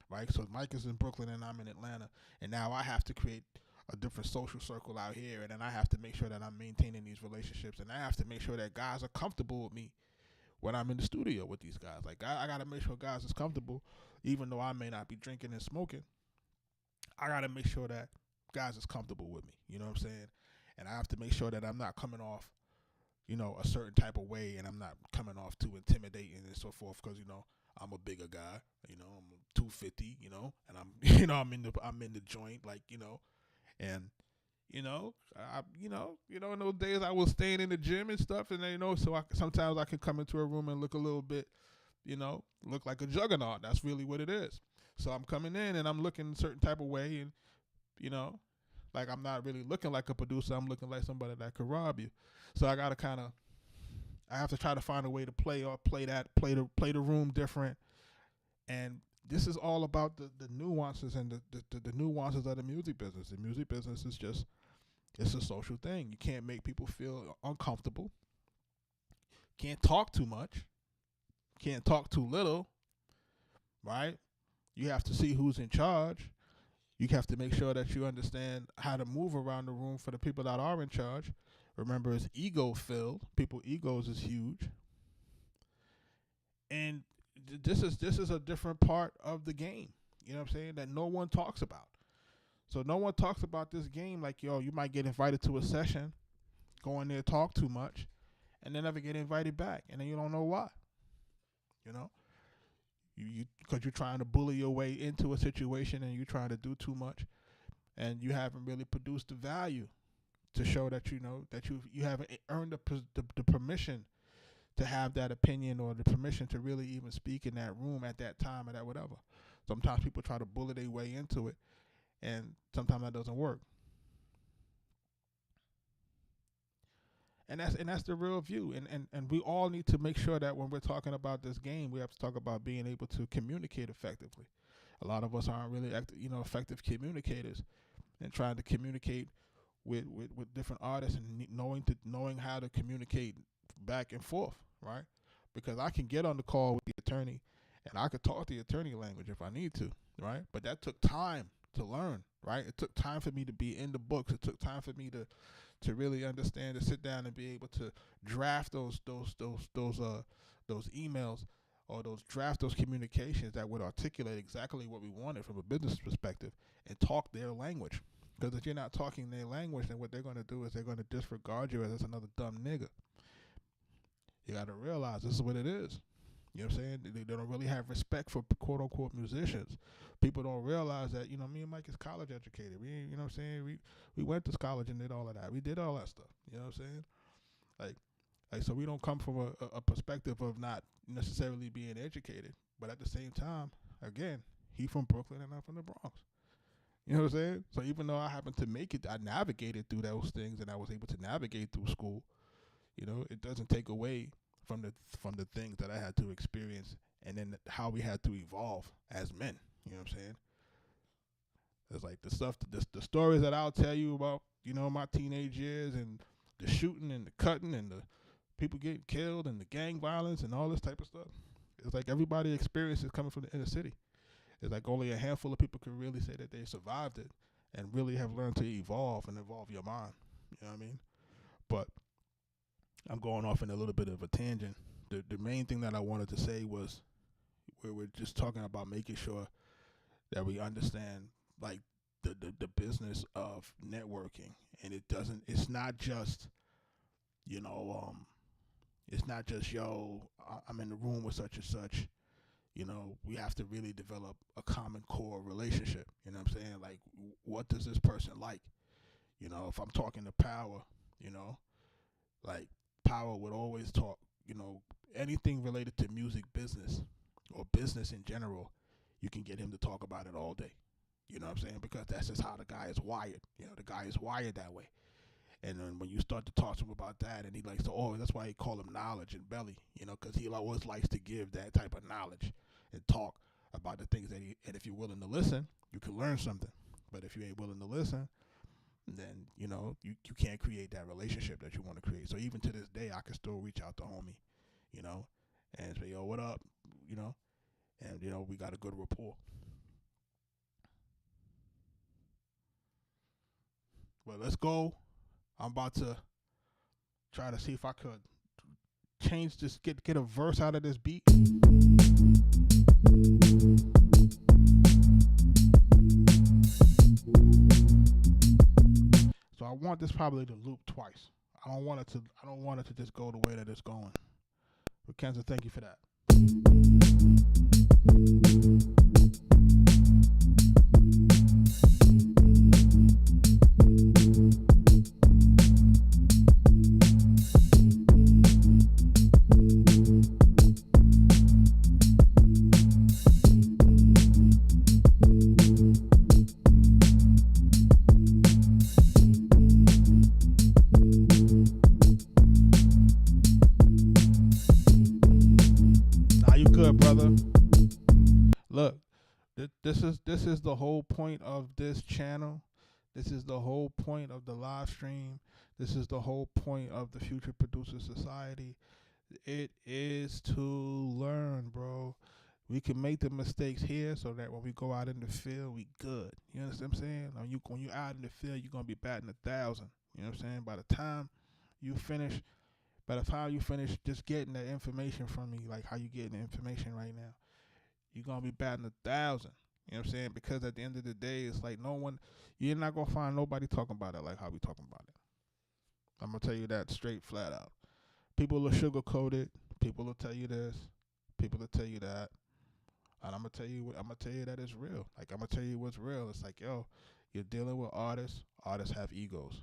Speaker 1: right? So Mike is in Brooklyn and I'm in Atlanta, and now I have to create a different social circle out here, and then I have to make sure that I'm maintaining these relationships, and I have to make sure that guys are comfortable with me when I'm in the studio with these guys. Like, I got to make sure guys is comfortable, even though I may not be drinking and smoking. I got to make sure that guys is comfortable with me. You know what I'm saying? And I have to make sure that I'm not coming off, a certain type of way, and I'm not coming off too intimidating and so forth, because, I'm a bigger guy, I'm 250, and I'm, I'm in the joint, like, and, in those days I was staying in the gym and stuff, and, so sometimes I can come into a room and look a little bit, look like a juggernaut. That's really what it is. So I'm coming in and I'm looking a certain type of way, and, like I'm not really looking like a producer. I'm looking like somebody that could rob you. So I got to I have to try to find a way to play the room different. And this is all about the nuances and the nuances of the music business. The music business is just, it's a social thing. You can't make people feel uncomfortable. Can't talk too much. Can't talk too little, right? You have to see who's in charge. You have to make sure that you understand how to move around the room for the people that are in charge. Remember, it's ego-filled. People's egos is huge. And this is a different part of the game, you know what I'm saying, that no one talks about. So no one talks about this game like, you might get invited to a session, go in there, talk too much, and then never get invited back, and then you don't know why. Because you're trying to bully your way into a situation, and you're trying to do too much, and you haven't really produced the value to show that that you haven't earned the permission to have that opinion, or the permission to really even speak in that room at that time, or that whatever. Sometimes people try to bully their way into it, and sometimes that doesn't work. And that's the real view. And we all need to make sure that when we're talking about this game, we have to talk about being able to communicate effectively. A lot of us aren't really effective communicators, and trying to communicate with different artists, and knowing how to communicate back and forth, right? Because I can get on the call with the attorney, and I could talk the attorney language if I need to, right? But that took time to learn, right? It took time for me to be in the books. It took time for me to really understand, to sit down and be able to draft those emails, or draft those communications that would articulate exactly what we wanted from a business perspective, and talk their language. Because if you're not talking their language, then what they're going to do is they're going to disregard you as another dumb nigga. You got to realize this is what it is. You know what I'm saying? They don't really have respect for quote-unquote musicians. People don't realize that, me and Mike is college educated. We, you know what I'm saying? We went to college and did all of that. We did all that stuff. You know what I'm saying? Like so we don't come from a perspective of not necessarily being educated. But at the same time, again, he from Brooklyn and I'm from the Bronx. You know what I'm saying? So even though I happened to make it, I navigated through those things, and I was able to navigate through school. It doesn't take away from the things that I had to experience, and then how we had to evolve as men. You know what I'm saying? It's like the stuff, the stories that I'll tell you about, my teenage years, and the shooting and the cutting and the people getting killed and the gang violence and all this type of stuff. It's like everybody experiences coming from the inner city. It's like only a handful of people can really say that they survived it and really have learned to evolve and evolve your mind. You know what I mean? But I'm going off in a little bit of a tangent. The main thing that I wanted to say was, we're just talking about making sure that we understand, like, the business of networking, and it's not just, it's not just, I'm in the room with such and such. We have to really develop a common core relationship. You know what I'm saying? Like, what does this person like? If I'm talking to Power, like, Power would always talk, anything related to music business or business in general, you can get him to talk about it all day. You know what I'm saying? Because that's just how the guy is wired. The guy is wired that way. And then when you start to talk to him about that, and he likes to, that's why he call him knowledge and belly, because he always likes to give that type of knowledge and talk about the things and if you're willing to listen, you can learn something. But if you ain't willing to listen, then, you can't create that relationship that you want to create. So even to this day, I can still reach out to homie, and say, yo, what up, and, we got a good rapport. But let's go. I'm about to try to see if I could change this, get a verse out of this beat. So I want this probably to loop twice. I don't want it to just go the way that it's going. But Kenza, thank you for that. Brother, look, this is the whole point of this channel. This is the whole point of the live stream. This is the whole point of the Future Producer Society. It is to learn, bro. We can make the mistakes here so that when we go out in the field, we good. You understand what I'm saying? When you out in the field, you're gonna be batting 1,000. You know what I'm saying? By the time you finish just getting that information from me, like how you getting the information right now, you're going to be batting 1,000. You know what I'm saying? Because at the end of the day, it's like you're not going to find nobody talking about it like how we talking about it. I'm going to tell you that straight, flat out. People will sugarcoat it. People will tell you this. People will tell you that. And I'm going to tell you that it's real. Like, I'm going to tell you what's real. It's like, yo, you're dealing with artists. Artists have egos.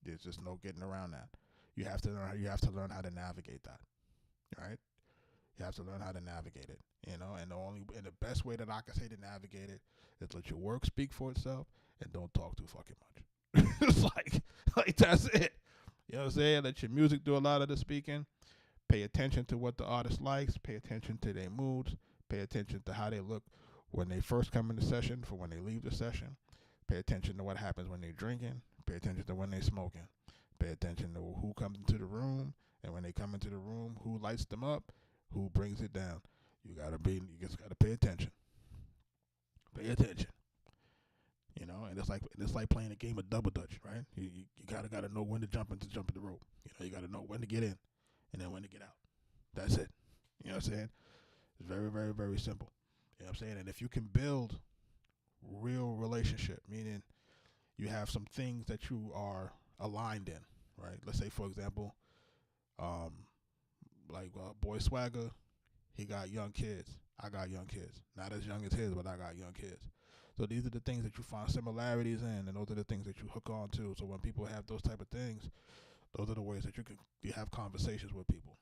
Speaker 1: There's just no getting around that. You have to learn how to navigate that, right? You have to learn how to navigate it, you know. And the best way that I can say to navigate it is let your work speak for itself and don't talk too fucking much. It's like that's it. You know what I'm saying? Let your music do a lot of the speaking. Pay attention to what the artist likes. Pay attention to their moods. Pay attention to how they look when they first come in the session for when they leave the session. Pay attention to what happens when they're drinking. Pay attention to when they're smoking. Pay attention to who comes into the room, and when they come into the room, who lights them up, who brings it down. You just gotta pay attention. Pay attention. You know, and it's like playing a game of double dutch, right? You gotta know when to jump in the rope. You know, you gotta know when to get in, and then when to get out. That's it. You know what I'm saying? It's very, very, very simple. You know what I'm saying? And if you can build real relationship, meaning you have some things that you are aligned in, right? Let's say, for example, Boy Swagger, he got young kids. I got young kids. Not as young as his, but I got young kids. So these are the things that you find similarities in, and those are the things that you hook on to. So when people have those type of things, those are the ways that you have conversations with people.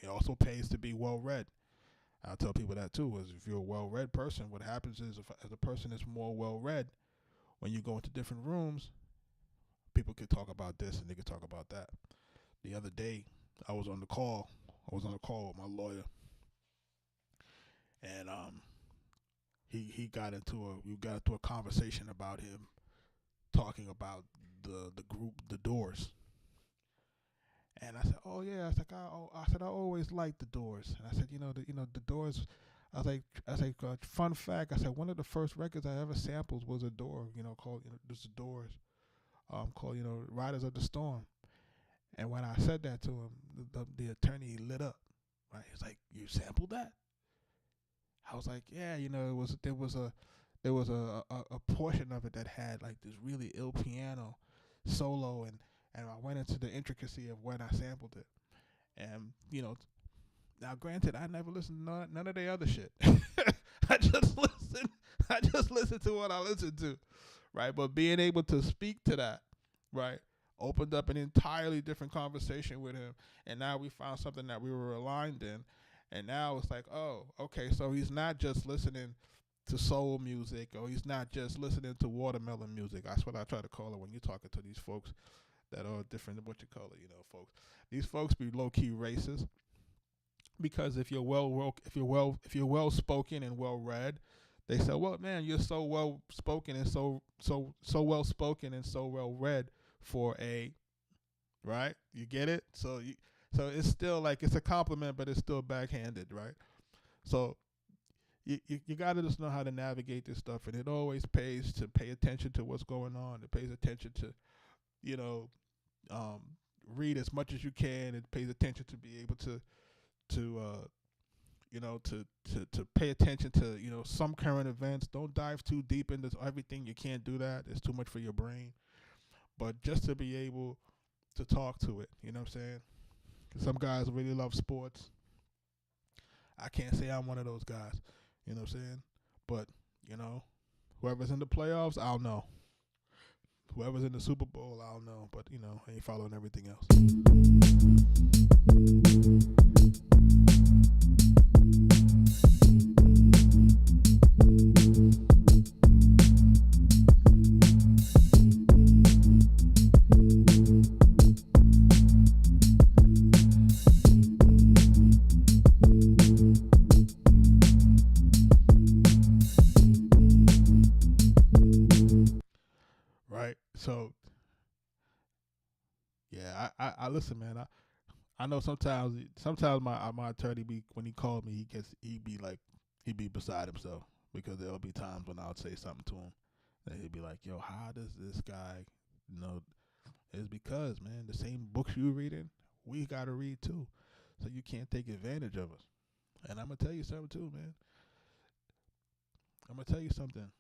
Speaker 1: It also pays to be well-read. I'll tell people that too, is if you're a well-read person, what happens is as a person is more well-read, when you go into different rooms, people could talk about this and they could talk about that. The other day, I was on a call with my lawyer, and we got into a conversation about him talking about the group The Doors. And I said, oh yeah, I said I always liked The Doors. And I said, the Doors. I was like, fun fact. I said one of the first records I ever sampled was a Door, called just The Doors, called Riders of the Storm. And when I said that to him, the attorney lit up. Right, he's like, you sampled that? I was like, yeah, there was a portion of it that had like this really ill piano solo, and I went into the intricacy of when I sampled it. And now granted, I never listened to none of the other shit. I just listened to what I listened to, right? But being able to speak to that, right, opened up an entirely different conversation with him. And now we found something that we were aligned in. And now it's like, oh, okay, so he's not just listening to soul music, or he's not just listening to watermelon music. That's what I try to call it when you're talking to these folks that are different than what you call it, folks. These folks be low-key racist, because if you're well spoken and well read, they say, well, man, you're so well spoken and so well spoken and so well read for a, right? You get it? So it's still like, it's a compliment, but it's still backhanded, right? So you got to just know how to navigate this stuff, and it always pays to pay attention to what's going on. It pays attention to you know, read as much as you can and pays attention to be able to to pay attention to some current events. Don't dive too deep into everything. You can't do that. It's too much for your brain. But just to be able to talk to it, you know what I'm saying? Some guys really love sports. I can't say I'm one of those guys, you know what I'm saying? But, whoever's in the playoffs, I'll know. Whoever's in the Super Bowl, I'll know. But, I ain't following everything else. Right? So, yeah, I listen, man. I know sometimes my attorney when he called me, he'd be beside himself, because there'll be times when I'll say something to him that he'd be like, "Yo, how does this guy know?" It's because, man, the same books you reading, we gotta read too, so you can't take advantage of us. And I'm gonna tell you something too, man. I'm gonna tell you something.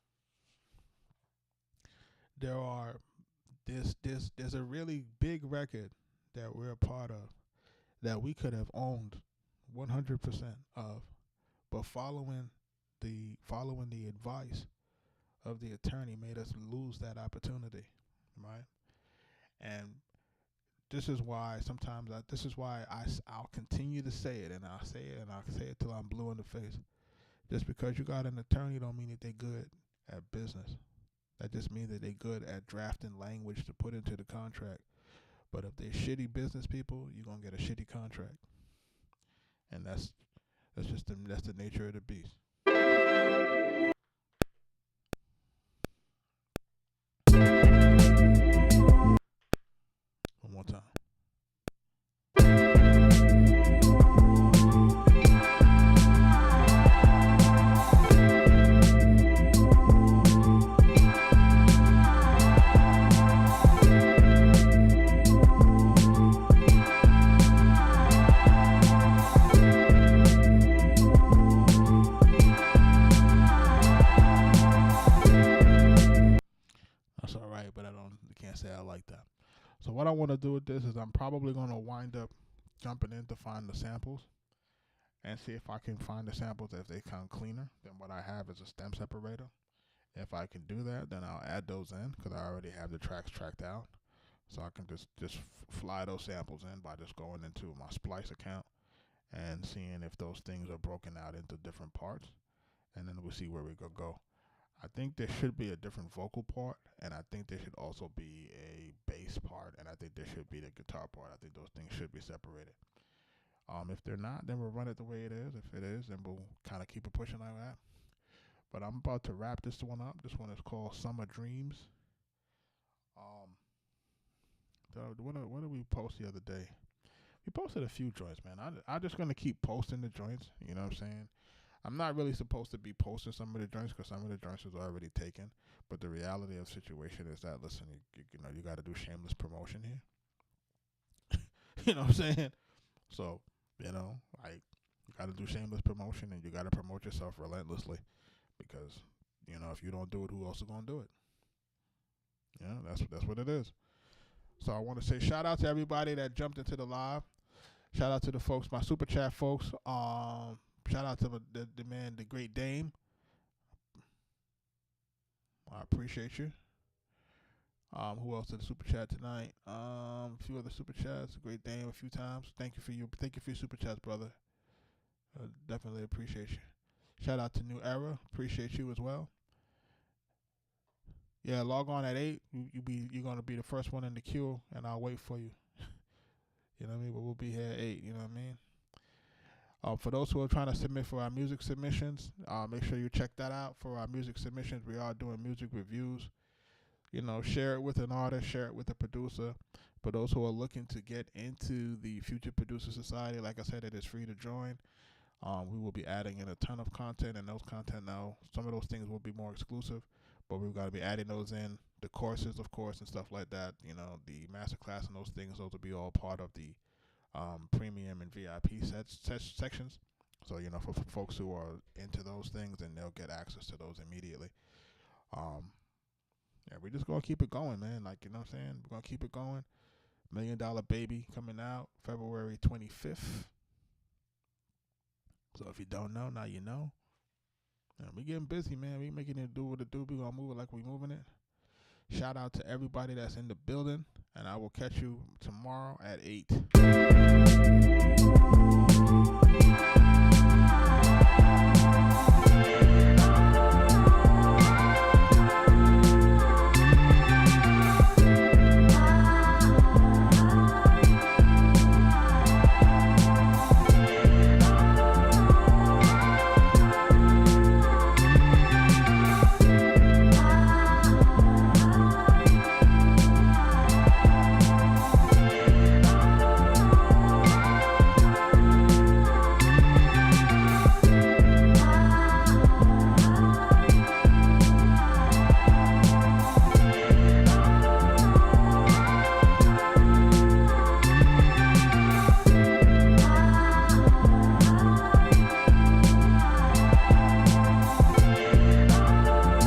Speaker 1: There's a really big record that we're a part of that we could have owned 100% of, but following the advice of the attorney made us lose that opportunity, right? And this is why I'll continue to say it, and I'll say it till I'm blue in the face. Just because you got an attorney don't mean that they're good at business. That just means that they're good at drafting language to put into the contract. But if they're shitty business people, you're gonna get a shitty contract, and that's the nature of the beast. One more time. That's all right, but I can't say I like that. So what I want to do with this is I'm probably going to wind up jumping in to find the samples and see if I can find the samples if they come cleaner than what I have as a stem separator. If I can do that, then I'll add those in, because I already have the tracks tracked out. So I can just fly those samples in by just going into my Splice account and seeing if those things are broken out into different parts, and then we'll see where we could go. I think there should be a different vocal part, and I think there should also be a bass part, and I think there should be the guitar part. I think those things should be separated. If they're not, then we'll run it the way it is. If it is, then we'll kind of keep it pushing like that. But I'm about to wrap this one up. This one is called Summer Dreams. What did we post the other day? We posted a few joints, man. I'm just going to keep posting the joints, you know what I'm saying? I'm not really supposed to be posting some of the joints, because some of the joints is already taken. But the reality of the situation is that, listen, you got to do shameless promotion here. You know what I'm saying? So, you got to do shameless promotion, and you got to promote yourself relentlessly, because, if you don't do it, who else is going to do it? Yeah, that's what it is. So I want to say shout out to everybody that jumped into the live. Shout out to the folks, my super chat folks. Shout out to the man, the great Dame. I appreciate you. Who else did the super chat tonight? A few other super chats. Great Dame a few times. Thank you for your super chats, brother. Definitely appreciate you. Shout out to New Era. Appreciate you as well. Yeah, log on at 8. You're gonna be the first one in the queue, and I'll wait for you. You know what I mean? But we'll be here at 8. You know what I mean? For those who are trying to submit for our music submissions, make sure you check that out. For our music submissions, we are doing music reviews. Share it with an artist, share it with a producer. For those who are looking to get into the Future Producer Society, like I said, it is free to join. We will be adding in a ton of content, and those content now, some of those things will be more exclusive, but we've got to be adding those in the courses, of course, and stuff like that. You know, the master class and those things. Those will be all part of the premium and VIP sections. So, you know, for folks who are into those things, then they'll get access to those immediately. Yeah, we're just gonna keep it going, man. Like, you know what I'm saying? We're gonna keep it going. $1 Million Baby coming out February 25th. So if you don't know, now you know. And we getting busy, man. We making it do what it do. We gonna move it like we moving it. Shout out to everybody that's in the building, and I will catch you tomorrow at 8.